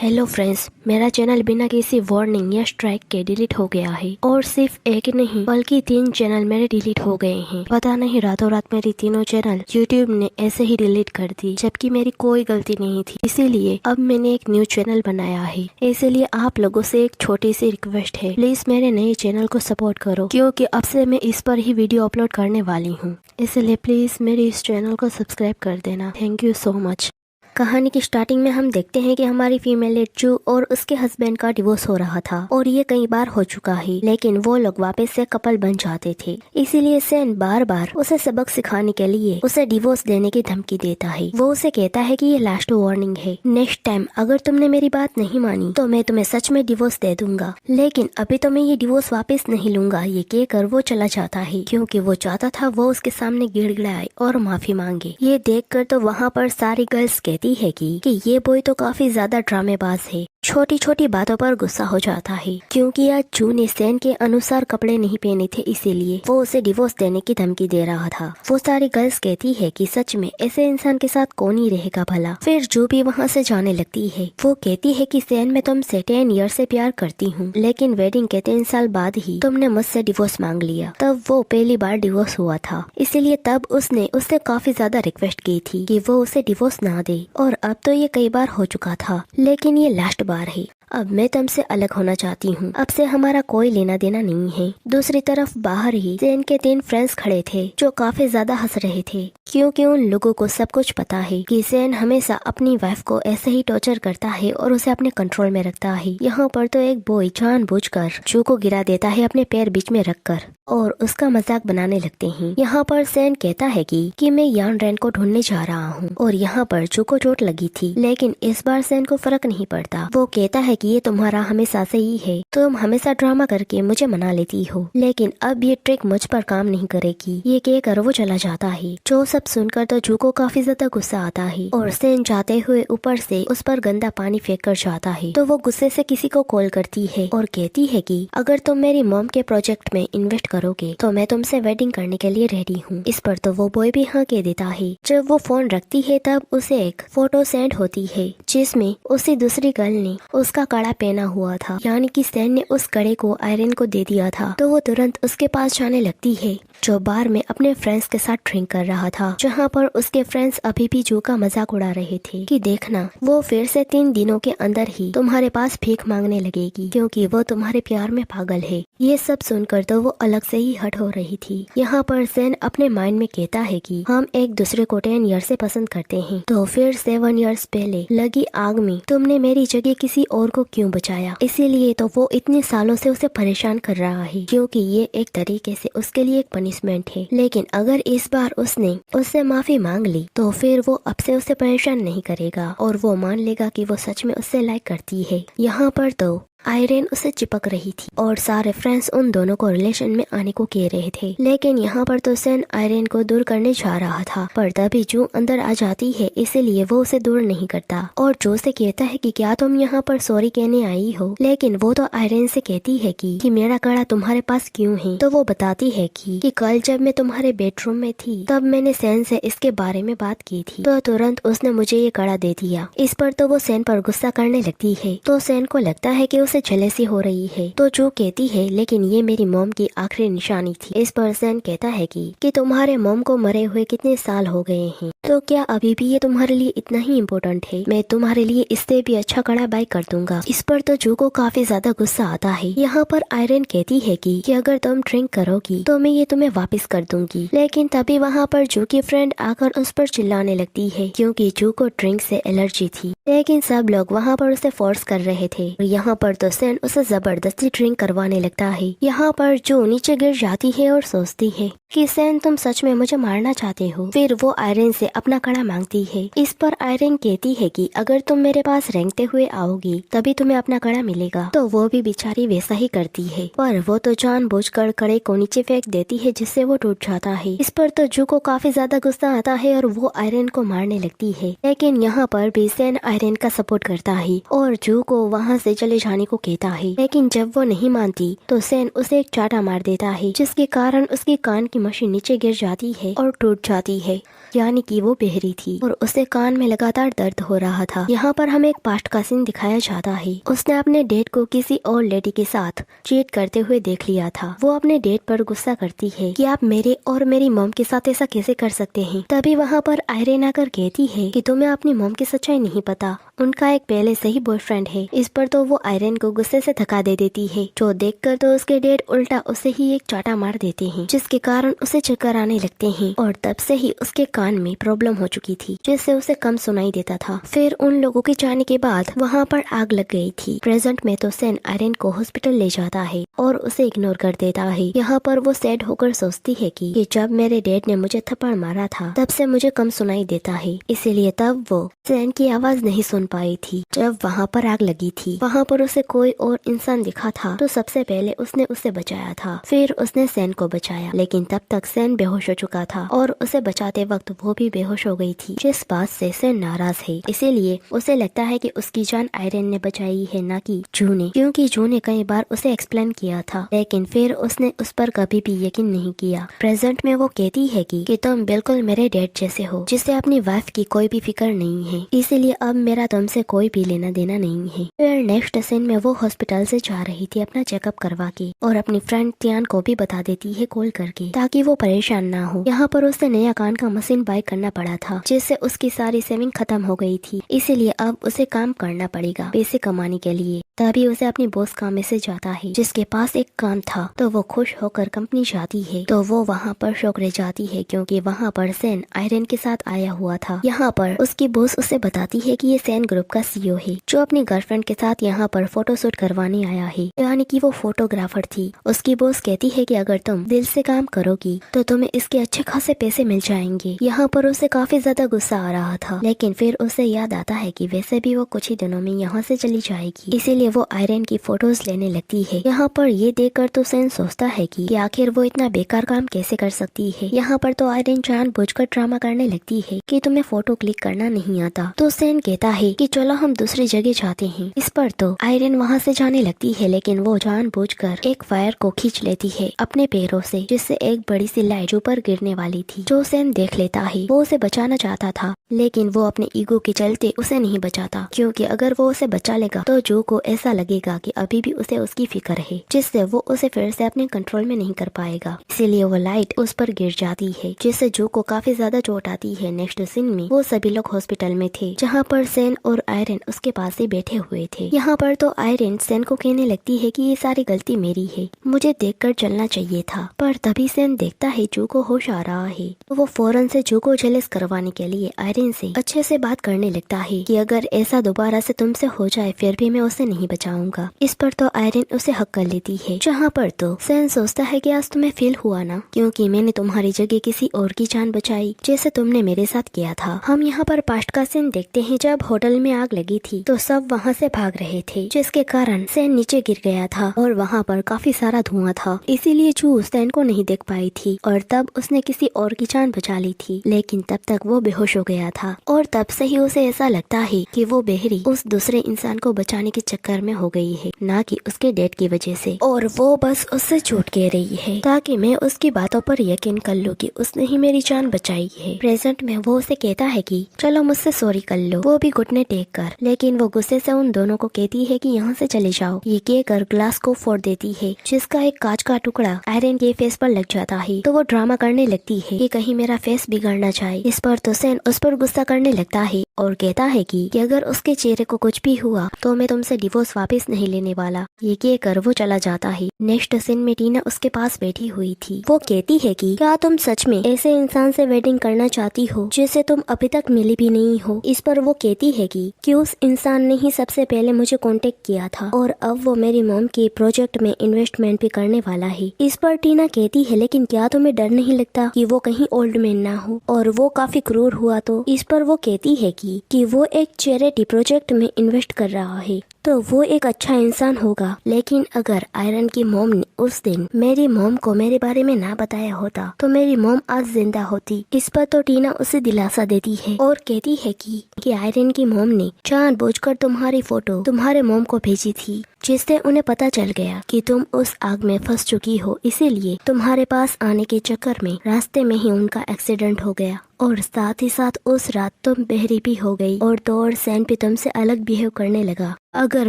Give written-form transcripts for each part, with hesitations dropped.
Hello friends, मेरा channel बिना किसी वार्निंग या स्ट्राइक के डिलीट हो गया है और सिर्फ एक नहीं बल्कि 3 चैनल मेरे डिलीट हो गए हैं। पता नहीं रातों रात मेरी तीनों चैनल यूट्यूब ने ऐसे ही डिलीट कर दी, जबकि मेरी कोई गलती नहीं थी। इसीलिए अब मैंने एक न्यू चैनल बनाया है। इसीलिए आप लोगों से एक छोटी सी रिक्वेस्ट है, प्लीज मेरे नए चैनल को सपोर्ट करो, क्योंकि अब से मैं इस पर ही वीडियो अपलोड करने वाली हूँ। इसलिए प्लीज मेरे इस चैनल को सब्सक्राइब कर देना। Thank you so much. कहानी की स्टार्टिंग में हम देखते हैं कि हमारी फीमेल लीड जू और उसके हस्बैंड का डिवोर्स हो रहा था और ये कई बार हो चुका है, लेकिन वो लोग वापस से कपल बन जाते थे। इसीलिए सैन बार बार उसे सबक सिखाने के लिए उसे डिवोर्स देने की धमकी देता है। वो उसे कहता है कि ये लास्ट वार्निंग है, नेक्स्ट टाइम अगर तुमने मेरी बात नहीं मानी तो मैं तुम्हें सच में डिवोर्स दे दूंगा, लेकिन अभी तो मैं ये डिवोर्स वापस नहीं लूंगा। ये कहकर वो चला जाता है, क्योंकि वो चाहता था वो उसके सामने गिड़गिड़ाए और माफी मांगे। ये देखकर तो वहाँ पर सारी गर्ल्स कहती है कि ये बॉय तो काफी ज्यादा ड्रामेबाज है, छोटी छोटी बातों पर गुस्सा हो जाता है। क्योंकि आज जू ने सैन के अनुसार कपड़े नहीं पहने थे, इसीलिए वो उसे डिवोर्स देने की धमकी दे रहा था। वो सारी गर्ल्स कहती है कि सच में ऐसे इंसान के साथ कौन ही रहेगा भला। फिर जू भी वहाँ से जाने लगती है। वो कहती है कि सैन मैं तुमसे 10 ईयर से प्यार करती हूँ, लेकिन वेडिंग के 3 साल बाद ही तुमने मुझसे डिवोर्स मांग लिया। तब वो पहली बार डिवोर्स हुआ था, इसीलिए तब उसने उससे काफी ज्यादा रिक्वेस्ट की थी कि वो उसे डिवोर्स ना दे। और अब तो ये कई बार हो चुका था, लेकिन ये लास्ट बार है। अब मैं तुमसे अलग होना चाहती हूँ, अब से हमारा कोई लेना देना नहीं है। दूसरी तरफ बाहर ही सैन के 3 फ्रेंड्स खड़े थे, जो काफी ज्यादा हंस रहे थे, क्योंकि उन लोगों को सब कुछ पता है कि सैन हमेशा अपनी वाइफ को ऐसे ही टॉर्चर करता है और उसे अपने कंट्रोल में रखता है। यहाँ पर तो एक बॉय जानबूझकर जू को गिरा देता है अपने पैर बीच में रखकर और उसका मजाक बनाने लगते हैं। यहाँ पर सैन कहता है कि मैं यान रैन को ढूंढने जा रहा हूँ और यहाँ पर जू को चोट लगी थी, लेकिन इस बार सैन को फर्क नहीं पड़ता। वो कहता है कि ये तुम्हारा हमेशा से ही है, तुम हमेशा ड्रामा करके मुझे मना लेती हो, लेकिन अब ये ट्रिक मुझ पर काम नहीं करेगी। ये कहकर वो चला जाता है। जो सब सुनकर तो जू को काफी ज्यादा गुस्सा आता है और सैन जाते हुए ऊपर से उस पर गंदा पानी फेंक कर जाता है। तो वो गुस्से से किसी को कॉल करती है और कहती है कि अगर तुम मेरी मॉम के प्रोजेक्ट में इन्वेस्ट करोगे तो मैं तुमसे वेडिंग करने के लिए रेडी हूँ। इस पर तो वो बॉय भी हाँ कह देता है। जब वो फोन रखती है तब उसे एक फोटो सेंड होती है, जिसमें उसी दूसरी गर्ल ने उसका कड़ा पहना हुआ था, यानी कि सैन ने उस कड़े को आयरन को दे दिया था। तो वो तुरंत उसके पास जाने लगती है, जो बार में अपने फ्रेंड्स के साथ ड्रिंक कर रहा था, जहाँ पर उसके फ्रेंड्स अभी भी जू का मजाक उड़ा रहे थे कि देखना वो फिर से 3 दिनों के अंदर ही तुम्हारे पास भीख मांगने लगेगी, क्योंकि वो तुम्हारे प्यार में पागल है। ये सब सुनकर तो वो अलग से ही हट हो रही थी। यहाँ पर सैन अपने माइंड में कहता है कि हम एक दूसरे को 10 ईयर से पसंद करते हैं, तो फिर 7 ईयर्स पहले लगी आग में तुमने मेरी जगह किसी और को क्यों बचाया। इसीलिए तो वो इतने सालों से उसे परेशान कर रहा है, क्योंकि ये एक तरीके से उसके लिए एक पनिशमेंट है। लेकिन अगर इस बार उसने उससे माफी मांग ली तो फिर वो अब से उसे परेशान नहीं करेगा और वो मान लेगा कि वो सच में उससे लाइक करती है। यहाँ पर तो आयरन उसे चिपक रही थी और सारे फ्रेंड्स उन दोनों को रिलेशन में आने को कह रहे थे, लेकिन यहाँ पर तो सैन आयरन को दूर करने जा रहा था। पर तभी जू अंदर आ जाती है, इसीलिए वो उसे दूर नहीं करता और जू से कहता है कि क्या तुम यहाँ पर सॉरी कहने आई हो। लेकिन वो तो आयरन से कहती है कि मेरा कड़ा तुम्हारे पास क्यों है। तो वो बताती है कि कल जब मैं तुम्हारे बेडरूम में थी तब मैंने सैन से इसके बारे में बात की थी, तो तुरंत उसने मुझे ये कड़ा दे दिया। इस पर तो वो सैन पर गुस्सा करने लगती है। तो सैन को लगता है कि जेलेसी हो रही है। तो जो कहती है लेकिन ये मेरी मॉम की आखिरी निशानी थी। इस पर सैन कहता है कि तुम्हारे मॉम को मरे हुए कितने साल हो गए हैं, तो क्या अभी भी ये तुम्हारे लिए इतना ही इम्पोर्टेंट है। मैं तुम्हारे लिए इससे भी अच्छा कड़ा बाय कर दूंगा। इस पर तो जू को काफी ज्यादा गुस्सा आता है। यहाँ पर आयरन कहती है कि अगर तुम ड्रिंक करोगी तो मैं ये तुम्हें वापस कर दूंगी, लेकिन तभी वहाँ पर जू की फ्रेंड आकर उस पर चिल्लाने लगती है, क्योंकि जू को ड्रिंक से एलर्जी थी। लेकिन सब लोग वहाँ पर उसे फोर्स कर रहे थे। यहाँ पर तो सैन उसे जबरदस्ती ड्रिंक करवाने लगता है। यहाँ पर जो नीचे गिर जाती है और सोचती है कि सैन तुम सच में मुझे मारना चाहते हो। फिर वो आयरन से अपना कड़ा मांगती है। इस पर आयरन कहती है कि अगर तुम मेरे पास रेंगते हुए आओगी तभी तुम्हें अपना कड़ा मिलेगा। तो वो भी बेचारी वैसा ही करती है, पर वो तो जानबूझकर कड़े को नीचे फेंक देती है, जिससे वो टूट जाता है। इस पर तो जू को काफी ज्यादा गुस्सा आता है और वो आयरन को मारने लगती है। लेकिन यहाँ पर भी सैन आयरन का सपोर्ट करता है और जू को वहाँ से चले जाने को कहता है, लेकिन जब वो नहीं मानती तो सैन उसे एक चाटा मार देता है, जिसके कारण उसकी कान की मशीन नीचे गिर जाती है और टूट जाती है। यानी कि वो बहरी थी और उसे कान में लगातार दर्द हो रहा था। यहाँ पर हमें एक पास्ट का सीन दिखाया जाता है। उसने अपने डेट को किसी और लेडी के साथ चीट करते हुए देख लिया था। वो अपने डेट पर गुस्सा करती है कि आप मेरे और मेरी मॉम के साथ ऐसा कैसे कर सकते हैं। तभी वहाँ पर आयरन आकर कहती है कि तुम्हें अपनी मॉम की सच्चाई नहीं पता, उनका एक पहले से ही बॉयफ्रेंड है। इस पर तो वो आयरन को गुस्से से थका दे देती है, जो देखकर तो उसके डैड उल्टा उसे ही एक चाटा मार देते हैं, जिसके कारण उसे चक्कर आने लगते हैं और तब से ही उसके कान में प्रॉब्लम हो चुकी थी, जिससे उसे कम सुनाई देता था। फिर उन लोगों के जाने के बाद वहाँ पर आग लग गई थी। प्रेजेंट में तो सैन आयरन को हॉस्पिटल ले जाता है और उसे इग्नोर कर देता है। यहाँ पर वो सैड होकर सोचती है कि जब मेरे डैड ने मुझे थप्पड़ मारा था तब से मुझे कम सुनाई देता है, इसीलिए तब वो सैन की आवाज नहीं सुन पाई थी। जब वहाँ पर आग लगी थी वहाँ पर उसे कोई और इंसान दिखा था तो सबसे पहले उसने उसे बचाया था। फिर उसने सैन को बचाया, लेकिन तब तक सैन बेहोश हो चुका था और उसे बचाते वक्त वो भी बेहोश हो गई थी, जिस बात से सैन नाराज है। इसीलिए उसे लगता है कि उसकी जान आयरन ने बचाई है, ना कि जू ने, क्योंकि जू ने कई बार उसे एक्सप्लेन किया था, लेकिन फिर उसने उस पर कभी भी यकीन नहीं किया। प्रेजेंट में वो कहती है कि तुम बिल्कुल मेरे डैड जैसे हो, जिससे अपनी वाइफ की कोई भी फिक्र नहीं है, इसीलिए अब मेरा तुमसे कोई भी लेना देना नहीं है। फिर नेक्स्ट सीन में वो हॉस्पिटल से जा रही थी अपना चेकअप करवा के, और अपनी फ्रेंड तियान को भी बता देती है कॉल करके, ताकि वो परेशान ना हो। यहाँ पर उसे नया कान का मशीन बाय करना पड़ा था, जिससे उसकी सारी सेविंग खत्म हो गई थी, इसीलिए अब उसे काम करना पड़ेगा पैसे कमाने के लिए। तभी उसे अपनी बॉस का मैसेज आता है, जिसके पास एक काम था, तो वो खुश होकर कंपनी जाती है। तो वो वहाँ पर शॉक रह जाती है, क्योंकि वहाँ पर सैन आयरन के साथ आया हुआ था। यहाँ पर उसकी बॉस उसे बताती है कि ये सैन ग्रुप का सीईओ है, जो अपनी गर्लफ्रेंड के साथ यहाँ पर फोटोशूट करवाने आया है, यानी कि वो फोटोग्राफर थी। उसकी बॉस कहती है कि अगर तुम दिल से काम करोगी तो तुम्हें इसके अच्छे खासे पैसे मिल जाएंगे। यहाँ पर उसे काफी ज्यादा गुस्सा आ रहा था, लेकिन फिर उसे याद आता है कि वैसे भी वो कुछ ही दिनों में यहाँ से चली जाएगी, इसीलिए वो आयरन की फोटोज लेने लगती है। यहाँ पर ये देखकर तो सैन सोचता है कि आखिर वो इतना बेकार काम कैसे कर सकती है। यहाँ पर तो आयरन जानबूझकर ड्रामा करने लगती है कि तुम्हें फोटो क्लिक करना नहीं आता। तो सैन कहता है कि चलो हम दूसरी जगह जाते हैं। इस पर तो आयरन वहाँ से जाने लगती है, लेकिन वो जानबूझकर एक फायर को खींच लेती है अपने पैरों से, जिससे एक बड़ी सी लाइट ऊपर गिरने वाली थी, जो सैन देख लेता है। वो उसे बचाना चाहता था, लेकिन वो अपने ईगो के चलते उसे नहीं बचाता, क्योंकि अगर वो उसे बचा लेगा तो जो को ऐसा लगेगा कि अभी भी उसे उसकी फिक्र है, जिससे वो उसे फिर से अपने कंट्रोल में नहीं कर पाएगा। इसीलिए वो लाइट उस पर गिर जाती है, जिससे जो को काफी ज्यादा चोट आती है। नेक्स्ट सीन में वो सभी लोग हॉस्पिटल में थे, जहाँ पर सैन और आयरन उसके पास ही बैठे हुए थे। यहाँ पर तो आयरन सैन को कहने लगती है कि ये सारी गलती मेरी है, मुझे देखकर चलना चाहिए था। पर तभी सैन देखता है जो को होश आ रहा है, तो वो फौरन से जो को जेलस करवाने के लिए आयरन से अच्छे से बात करने लगता है कि अगर ऐसा दोबारा से तुमसे हो जाए फिर भी मैं उसे नहीं बचाऊंगा। इस पर तो आयरन उसे हक कर लेती है। जहाँ पर तो सैन सोचता है कि आज तुम्हें फील हुआ ना, क्योंकि मैंने तुम्हारी जगह किसी और की जान बचाई, जैसे तुमने मेरे साथ किया था। हम यहाँ पर पास्ट का सीन देखते हैं। जब होटल में आग लगी थी तो सब वहाँ से भाग रहे थे, जिसके कारण सैन नीचे गिर गया था और वहाँ पर काफी सारा धुआं था, इसीलिए जू सैन को नहीं देख पाई थी और तब उसने किसी और की जान बचा ली थी, लेकिन तब तक वो बेहोश हो गया था और तब से ही उसे ऐसा लगता है कि वो बहरी उस दूसरे इंसान को बचाने के चक्कर में हो गई है, ना कि उसके डेड की वजह से, और वो बस उससे झूठ कह रही है ताकि मैं उसकी बातों पर यकीन कर लूं कि उसने ही मेरी जान बचाई है। प्रेजेंट में वो उसे कहता है कि चलो मुझसे सॉरी कर लो, वो भी घुटने टेक कर, लेकिन वो गुस्से से उन दोनों को कहती है कि यहाँ से चले जाओ। ये कहकर ग्लास को फोड़ देती है, जिसका एक कांच का टुकड़ा आयरन के फेस पर लग जाता है। तो वो ड्रामा करने लगती है कि कहीं मेरा फेस बिगड़ना चाहे। इस पर तो सैन उस पर गुस्सा करने लगता है और कहता है कि अगर उसके चेहरे को कुछ भी हुआ तो मैं तुमसे डिवोर्स वापस नहीं लेने वाला। ये कहकर वो चला जाता है। नेक्स्ट सीन में टीना उसके पास बैठी हुई थी। वो कहती है कि क्या तुम सच में ऐसे इंसान से वेडिंग करना चाहती हो जिससे तुम अभी तक मिली भी नहीं हो। इस पर वो कहती है कि उस इंसान ने ही सबसे पहले मुझे कांटेक्ट किया था और अब वो मेरी मॉम के प्रोजेक्ट में इन्वेस्टमेंट भी करने वाला है। इस पर टीना कहती है लेकिन क्या तुम्हें डर नहीं लगता कि वो कहीं ओल्ड मैन ना हो और वो काफी क्रूर हुआ तो। इस पर वो कहती है कि वो एक चैरिटी प्रोजेक्ट में इन्वेस्ट कर रहा है तो वो एक अच्छा इंसान होगा। लेकिन अगर आयरन की मॉम ने उस दिन मेरी मॉम को मेरे बारे में ना बताया होता तो मेरी मॉम आज जिंदा होती। इस पर तो टीना उसे दिलासा देती है और कहती है कि आयरन की मॉम ने जानबूझकर तुम्हारी फोटो तुम्हारे मॉम को भेजी थी, जिससे उन्हें पता चल गया कि तुम उस आग में फंस चुकी हो, इसीलिए तुम्हारे पास आने के चक्कर में रास्ते में ही उनका एक्सीडेंट हो गया और साथ ही साथ उस रात तुम बहरी भी हो गई और तो और सैन भी तुमसे अलग बिहेव करने लगा। अगर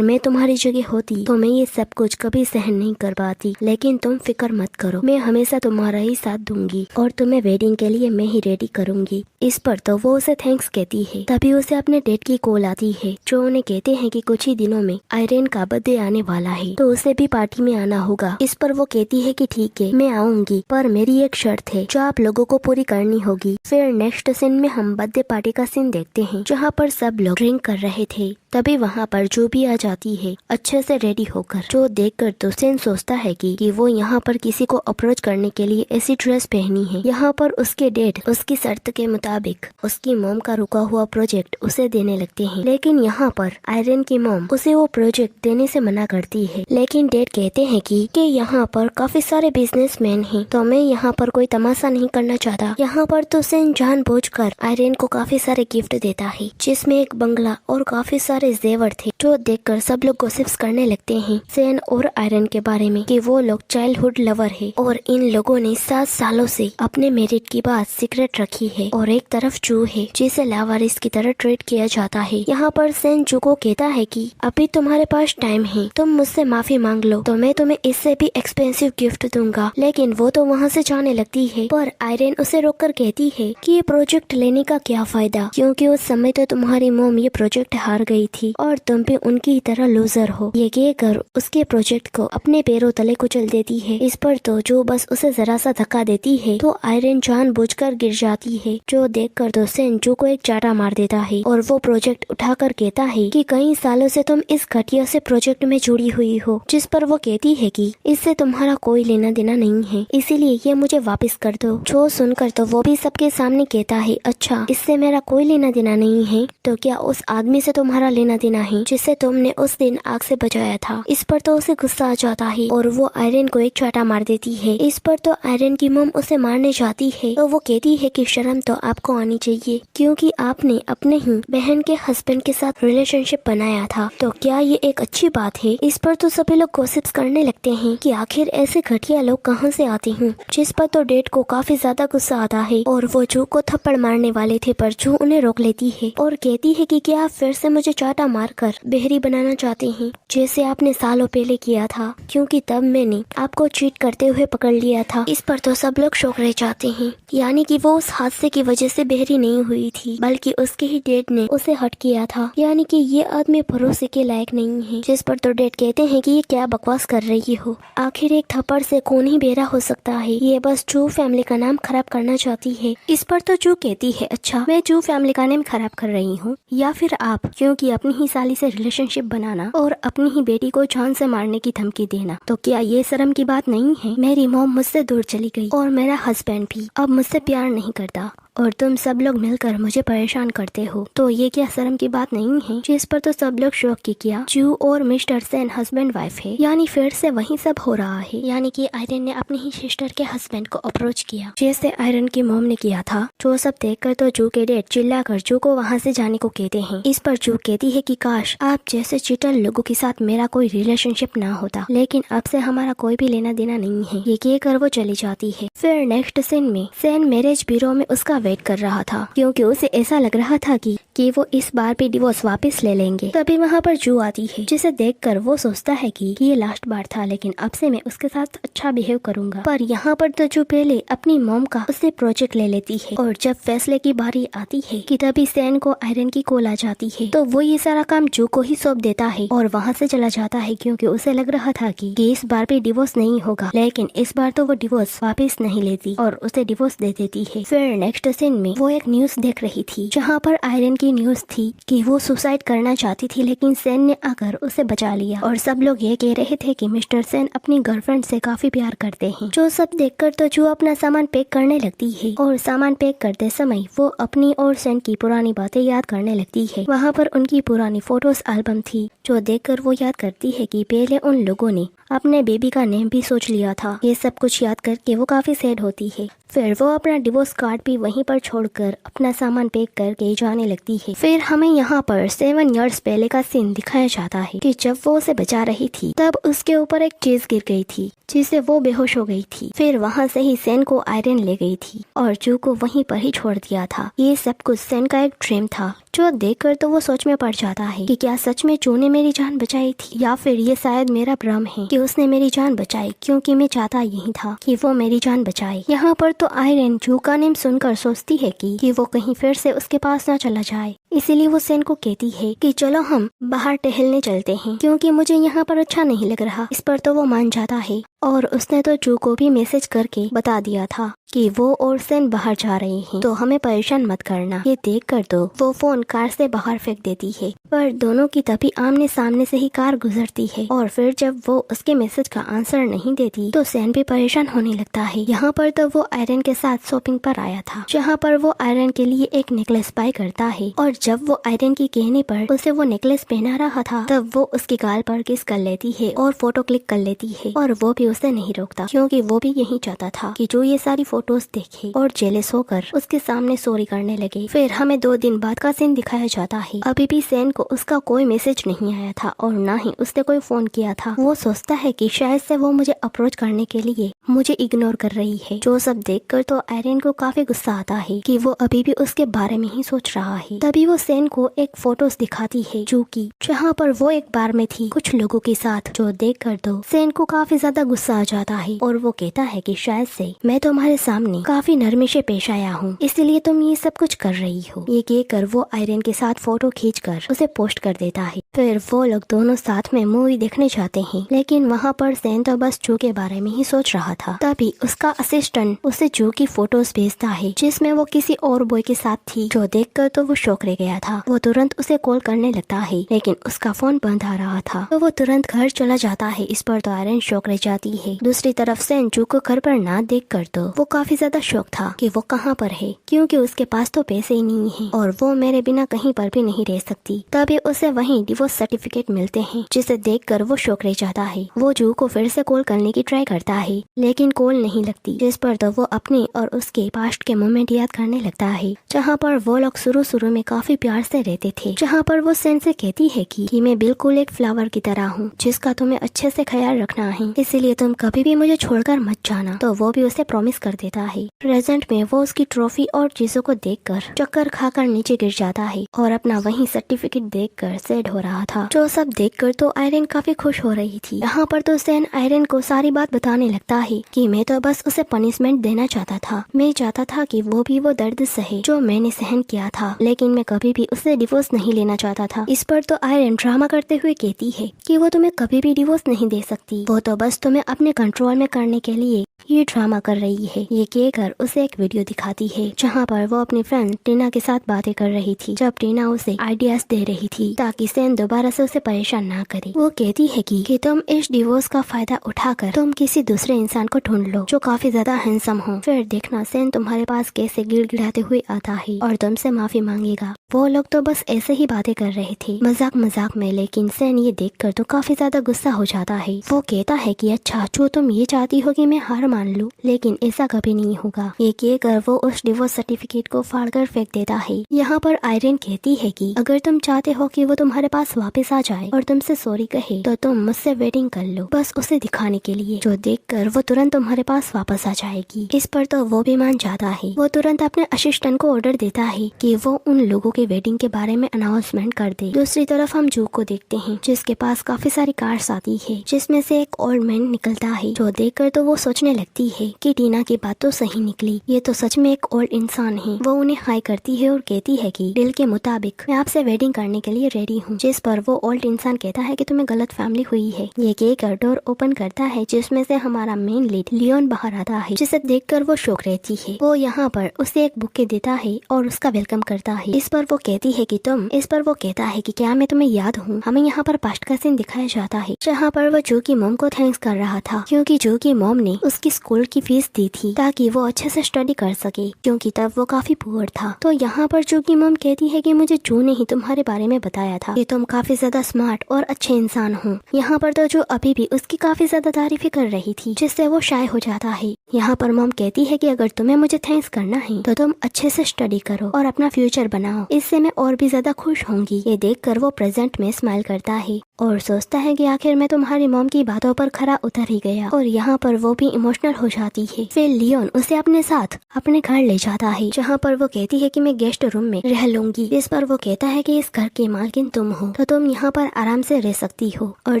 मैं तुम्हारी जगह होती तो मैं ये सब कुछ कभी सहन नहीं कर पाती, लेकिन तुम फिक्र मत करो, मैं हमेशा तुम्हारा ही साथ दूंगी और तुम्हें वेडिंग के लिए मैं ही रेडी करूंगी। इस पर तो वो उसे थैंक्स कहती है। तभी उसे अपने डेट की कॉल आती है जो उन्हें कहते हैं कि कुछ ही दिनों में आयरन का बर्थडे आने वाला है, तो उसे भी पार्टी में आना होगा। इस पर वो कहती है कि ठीक है मैं आऊंगी, पर मेरी एक शर्त है जो आप लोगों को पूरी करनी होगी। फिर नेक्स्ट सीन में हम बर्थडे पार्टी का सीन देखते हैं जहाँ पर सब लोग ड्रिंक कर रहे थे। तभी वहाँ पर जो भी आ जाती है अच्छे से रेडी होकर, जो देखकर तो सेन सोचता है कि वो यहाँ पर किसी को अप्रोच करने के लिए ऐसी ड्रेस पहनी है। यहाँ पर उसके डैड उसकी शर्त के मुताबिक उसकी मॉम का रुका हुआ प्रोजेक्ट उसे देने लगते हैं, लेकिन यहाँ पर आयरन की मॉम उसे वो प्रोजेक्ट देने से मना करती है। लेकिन डैड कहते हैं कि यहाँ पर काफी सारे बिजनेसमैन हैं, तो मैं यहाँ पर कोई तमाशा नहीं करना चाहता। यहाँ पर तो सेन जानबूझकर आयरन को काफी सारे गिफ्ट देता है, जिसमें एक बंगला और काफी सारे जेवर थे, जो देखकर सब लोग गॉसिप्स करने लगते हैं सेन और आयरन के बारे में कि वो लोग चाइल्डहुड लवर है और इन लोगों ने 7 सालों से अपने मैरिज की बात सीक्रेट रखी है। और एक तरफ जू है जिसे लावारिस की तरह ट्रीट किया जाता है। यहाँ पर सेन जू को कहता है कि अभी तुम्हारे पास टाइम है, तुम मुझसे माफी मांग लो तो मैं तुम्हें इससे भी एक्सपेंसिव गिफ्ट दूंगा। लेकिन वो तो वहाँ से जाने लगती है, पर आयरन उसे रोककर कहती है कि ये प्रोजेक्ट लेने का क्या फायदा, क्योंकि उस समय तो तुम्हारी मॉम ये प्रोजेक्ट हार गई थी और तुम भी उनकी ही तरह लूजर हो। ये कहकर उसके प्रोजेक्ट को अपने पैरों तले कुचल देती है। इस पर तो जो बस उसे जरा सा धक्का देती है तो आयरन जानबूझकर गिर जाती है, जो देखकर तो सेन जो को एक चाटा मार देता है और वो प्रोजेक्ट उठाकर कहता है कि कई सालों से तुम इस घटिया से प्रोजेक्ट में जुड़ी हुई हो। जिस पर वो कहती है कि इससे तुम्हारा कोई लेना देना नहीं है, इसीलिए ये मुझे वापस कर दो। जो सुनकर तो वो भी सबके सामने कहता है अच्छा इससे मेरा कोई लेना देना नहीं है, तो क्या उस आदमी से तुम्हारा लेना देना है जिसे तुमने उस दिन आग से बचाया था। इस पर तो उसे गुस्सा आ जाता है और वो आयरन को एक चाटा मार देती है। इस पर तो आयरन की मॉम उसे मारने जाती है तो वो कहती है कि शर्म तो आपको आनी चाहिए, क्योंकि आपने अपने ही बहन के हस्बैंड के साथ रिलेशनशिप बनाया था, तो क्या ये एक अच्छी बात है। इस पर तो सभी लोग गॉसिप्स करने लगते हैं कि आखिर ऐसे घटिया लोग कहाँ से आते हैं। जिस पर तो डैड को काफी ज्यादा गुस्सा आता है और वो जू को थप्पड़ मारने वाले थे, पर जू उन्हें रोक लेती है और कहती है कि क्या आप फिर से मुझे चाटा मारकर बहरी बनाना चाहते हैं, जैसे आपने सालों पहले किया था, क्योंकि तब मैंने आपको चीट करते हुए पकड़ लिया था। इस पर तो सब लोग शौक रह जाते हैं, यानी कि वो उस हादसे की वजह से बहरी नहीं हुई थी, बल्कि उसके ही डैड ने उसे हट किया था, यानी कि ये आदमी भरोसे के लायक नहीं है। जिस पर तो डैड कहते हैं कि ये क्या बकवास कर रही हो, आखिर एक थप्पड़ से कौन ही बेरा हो सकता है, ये बस जू फैमिली का नाम खराब करना चाहती है। इस पर तो जू कहती है अच्छा मैं जू फैमिली का नाम खराब कर रही हूँ या फिर आप, क्योंकि अपनी ही साली से रिलेशनशिप बनाना और अपनी ही बेटी को जान से मारने की धमकी देना, तो क्या ये शर्म की बात नहीं है। मेरी मॉम मुझसे दूर चली गई और मेरा हस्बैंड भी अब मुझसे प्यार नहीं करता और तुम सब लोग मिलकर मुझे परेशान करते हो, तो ये क्या शर्म की बात नहीं है। जिस पर तो सब लोग शौक की किया जू और मिस्टर सेन हस्बैंड वाइफ है, यानी फिर से वही सब हो रहा है, यानी कि आयरन ने अपनी ही सिस्टर के हस्बैंड को अप्रोच किया जैसे आयरन की मॉम ने किया था। जो सब देखकर तो जू के डैड चिल्लाकर जू को वहाँ से जाने को कहते हैं। इस पर जू कहती है कि काश आप जैसे चीटर लोगों के साथ मेरा कोई रिलेशनशिप ना होता, लेकिन अब से हमारा कोई भी लेना देना नहीं है। ये कहकर वो चली जाती है। फिर नेक्स्ट सीन में सेन मैरिज ब्यूरो में उसका वेट कर रहा था, क्योंकि उसे ऐसा लग रहा था कि वो इस बार भी डिवोर्स वापस ले लेंगे। तभी वहाँ पर जू आती है, जिसे देखकर वो सोचता है कि ये लास्ट बार था, लेकिन अब से मैं उसके साथ अच्छा बिहेव करूंगा। पर यहाँ पर तो जू पहले अपनी मॉम का उससे प्रोजेक्ट ले लेती है और जब फैसले की बारी आती है कि तभी सेन को आयरन की कॉल आ जाती है, तो वो ये सारा काम जू को ही सौंप देता है और वहाँ से चला जाता है, क्योंकि उसे लग रहा था कि इस बार भी डिवोर्स नहीं होगा। लेकिन इस बार तो वो डिवोर्स वापस नहीं लेती और उसे डिवोर्स दे देती है। फिर नेक्स्ट सीन में वो एक न्यूज देख रही थी, जहाँ पर आयरन की न्यूज थी कि वो सुसाइड करना चाहती थी, लेकिन सेन ने आकर उसे बचा लिया और सब लोग ये कह रहे थे कि मिस्टर सेन अपनी गर्लफ्रेंड से काफी प्यार करते हैं। जो सब देखकर तो जो अपना सामान पैक करने लगती है और सामान पैक करते समय वो अपनी और सेन की पुरानी बातें याद करने लगती है। वहाँ पर उनकी पुरानी फोटोज एल्बम थी, जो देखकर वो याद करती है कि पहले उन लोगों ने अपने बेबी का नेम भी सोच लिया था। ये सब कुछ याद करके वो काफी सैड होती है। फिर वो अपना डिवोर्स कार्ड भी वहीं पर छोड़कर अपना सामान पैक करके जाने लगती है। फिर हमें यहाँ पर 7 इयर्स पहले का सीन दिखाया जाता है कि जब वो उसे बचा रही थी तब उसके ऊपर एक चीज गिर गई थी जिससे वो बेहोश हो गई थी। फिर वहाँ से ही सेन को आयरन ले गई थी और जू को वहीं पर ही छोड़ दिया था। ये सब कुछ सेन का एक ड्रीम था जो देखकर तो वो सोच में पड़ जाता है कि क्या सच में जू ने मेरी जान बचाई थी या फिर ये शायद मेरा भ्रम है कि उसने मेरी जान बचाई, क्योंकि मैं चाहता यही था कि वो मेरी जान बचाए। यहाँ पर तो आयरन जू का नेम सुनकर सोचती है कि वो कहीं फिर से उसके पास ना चला जाए, इसीलिए वो सेन को कहती है कि चलो हम बाहर टहलने चलते हैं क्योंकि मुझे यहाँ पर अच्छा नहीं लग रहा। इस पर तो वो मान जाता है और उसने तो जू को भी मैसेज करके बता दिया था कि वो और सेन बाहर जा रहे हैं, तो हमें परेशान मत करना। ये देख कर तो वो फोन कार से बाहर फेंक देती है, पर दोनों की तभी आमने सामने से ही कार गुजरती है और फिर जब वो उसके मैसेज का आंसर नहीं देती तो सेन भी परेशान होने लगता है। यहाँ पर तो वो आयरन के साथ शॉपिंग पर आया था, जहाँ पर वो आयरन के लिए एक नेकलेस बाय करता है और जब वो आयरन की कहने पर उसे वो नेकलेस पहना रहा था तब वो उसकी गाल पर किस कर लेती है और फोटो क्लिक कर लेती है और वो भी उसे नहीं रोकता क्योंकि वो भी यही चाहता था कि जो ये सारी फोटोज देखे और जेलस होकर उसके सामने सॉरी करने लगे। फिर हमें 2 दिन बाद का सीन दिखाया जाता है। अभी भी सेन को उसका कोई मैसेज नहीं आया था और न ही उसने कोई फोन किया था। वो सोचता है कि शायद से वो मुझे अप्रोच करने के लिए मुझे इग्नोर कर रही है। जो सब देखकर तो आयरन को काफी गुस्सा आता है कि वो अभी भी उसके बारे में ही सोच रहा है। तभी वो सेन को एक फोटोज दिखाती है जू की, जहाँ पर वो एक बार में थी कुछ लोगों के साथ, जो देख कर तो सेन को काफी ज्यादा गुस्सा आ जाता है और वो कहता है कि शायद से मैं तुम्हारे सामने काफी नरमी से पेश आया हूँ, इसलिए तुम ये सब कुछ कर रही हो। ये कहकर वो आयरन के साथ फोटो खींचकर उसे पोस्ट कर देता है। फिर वो लोग दोनों साथ में मूवी देखने जाते हैं, लेकिन वहाँ पर सेन तो बस जू के बारे में ही सोच रहा था। तभी उसका असिस्टेंट उसे जू की फोटोज भेजता है जिसमें वो किसी और बॉय के साथ थी, जो देखकर तो वो शौक रह गया था। वो तुरंत उसे कॉल करने लगता है लेकिन उसका फोन बंद आ रहा था, तो वो तुरंत घर चला जाता है। इस पर तो आयरन शौक रह जाती है। दूसरी तरफ सेन जू को घर पर ना देख कर तो वो काफी ज्यादा शौक था कि वो कहाँ पर है, क्योंकि उसके पास तो पैसे ही नहीं है और वो मेरे बिना कहीं पर भी नहीं रह सकती। तभी उसे वहीं डिवोर्स सर्टिफिकेट मिलते हैं, जिसे देखकर वो शौक रह जाता है। वो जू को फिर से कॉल करने की ट्राई करता है लेकिन कॉल नहीं लगती, जिस पर तो वो अपने और उसके पास्ट के मोमेंट याद करने लगता है, जहाँ पर वो लोग शुरू में काफी प्यार से रहते थे। जहाँ पर वो सेन से कहती है कि मैं बिल्कुल एक फ्लावर की तरह हूँ जिसका तुम्हें अच्छे से ख्याल रखना है, इसलिए तुम कभी भी मुझे छोड़कर मत जाना। तो वो भी उसे प्रॉमिस कर देता है। प्रेजेंट में वो उसकी ट्रॉफी और चीजों को देखकर चक्कर खाकर नीचे गिर जाता है और अपना वही सर्टिफिकेट देखकर सैड हो रहा था। जो सब देखकर तो आयरन काफी खुश हो रही थी। यहाँ पर तो सेन आयरन को सारी बात बताने लगता है कि मैं तो बस उसे पनिशमेंट देना चाहता था। मैं चाहता था कि वो भी वो दर्द सहे जो मैंने सहन किया था, लेकिन मैं कभी भी उससे डिवोर्स नहीं लेना चाहता था। इस पर तो आयरन ड्रामा करते हुए कहती है कि वो तुम्हें कभी भी डिवोर्स नहीं दे सकती, वो तो बस तुम्हें अपने कंट्रोल में करने के लिए ये ड्रामा कर रही है। ये कहकर उसे एक वीडियो दिखाती है जहाँ पर वो अपनी फ्रेंड टीना के साथ बातें कर रही थी, जब टीना उसे आइडियाज दे रही थी ताकि सेन दोबारा से उसे परेशान ना करे। वो कहती है कि तुम इस डिवोर्स का फायदा उठाकर तुम किसी दूसरे इंसान को ढूंढ लो जो काफी ज्यादा हैंडसम हो, फिर देखना सेन तुम्हारे पास कैसे गिड़गिड़ाते हुए आता है और तुमसे माफी मांगेगा। वो लोग तो बस ऐसे ही बातें कर रहे थे मजाक मजाक में, लेकिन सेन ये देखकर तो काफी ज्यादा गुस्सा हो जाता है। वो कहता है कि अच्छा जो तुम ये चाहती हो कि मैं हार मान लूं, लेकिन ऐसा कभी नहीं होगा। ये कहकर वो उस डिवोर्स सर्टिफिकेट को फाड़कर फेंक देता है। यहाँ पर आयरन कहती है कि अगर तुम चाहते हो कि वो तुम्हारे पास वापस आ जाए और तुमसे सॉरी कहे तो तुम मुझसे वेडिंग कर लो, बस उसे दिखाने के लिए, जो देखकर वो तुरंत तुम्हारे पास वापस आ जाएगी। इस पर तो वो भी मान जाता है। वो तुरंत अपने असिस्टेंट को ऑर्डर देता है कि वो उन लोगों के वेडिंग के बारे में अनाउंसमेंट कर दे। दूसरी तरफ हम जू को देखते हैं जिसके पास काफी सारी कार्स आती है, जिसमें से एक ओल्ड मैन निकलता है, जो देखकर तो वो सोचने लगती है कि टीना की बात तो सही निकली, ये तो सच में एक ओल्ड इंसान है। वो उन्हें हाई करती है और कहती है कि दिल के मुताबिक मैं आपसे वेडिंग करने के लिए रेडी हूँ, जिस पर वो ओल्ड इंसान कहता है कि तुम्हें गलत फैमिली हुई है। ये कहकर डोर ओपन करता है जिसमें से हमारा मेन लीड लियोन बाहर आता है, जिसे देखकर वो शौक रहती है। वो यहाँ पर उसे एक बुके देता है और उसका वेलकम करता है। इस पर वो कहती है कि तुम। इस पर वो कहता है कि क्या मैं तुम्हें याद हूँ। हमें यहाँ पर पास्ट का सीन दिखाया जाता है जहाँ पर वो जो की मॉम को थैंक्स कर रहा था क्योंकि जो की मॉम ने उसकी स्कूल की फीस दी थी ताकि वो अच्छे से स्टडी कर सके क्योंकि तब वो काफी पुअर था। तो यहाँ पर जो की मॉम कहती है कि मुझे जो ने ही तुम्हारे बारे में बताया था कि तुम काफी ज्यादा स्मार्ट और अच्छे इंसान हो। यहाँ पर तो जो अभी भी उसकी काफी ज्यादा तारीफें कर रही थी जिससे वो शाय हो जाता है। यहाँ पर मॉम कहती है कि अगर तुम्हें मुझे थैंक्स करना है तो तुम अच्छे से स्टडी करो और अपना फ्यूचर बनाओ, इससे मैं और भी ज्यादा खुश होंगी। ये देखकर वो प्रेजेंट में स्माइल करता है और सोचता है कि आखिर में तुम्हारी मॉम की बातों पर खरा उतर ही गया। और यहाँ पर वो भी इमोशनल हो जाती है। फिर लियोन उसे अपने साथ अपने घर ले जाता है जहाँ पर वो कहती है कि मैं गेस्ट रूम में रह लूंगी। इस पर वो कहता है कि इस घर की मालकिन तुम हो तो तुम यहाँ पर आराम से रह सकती हो और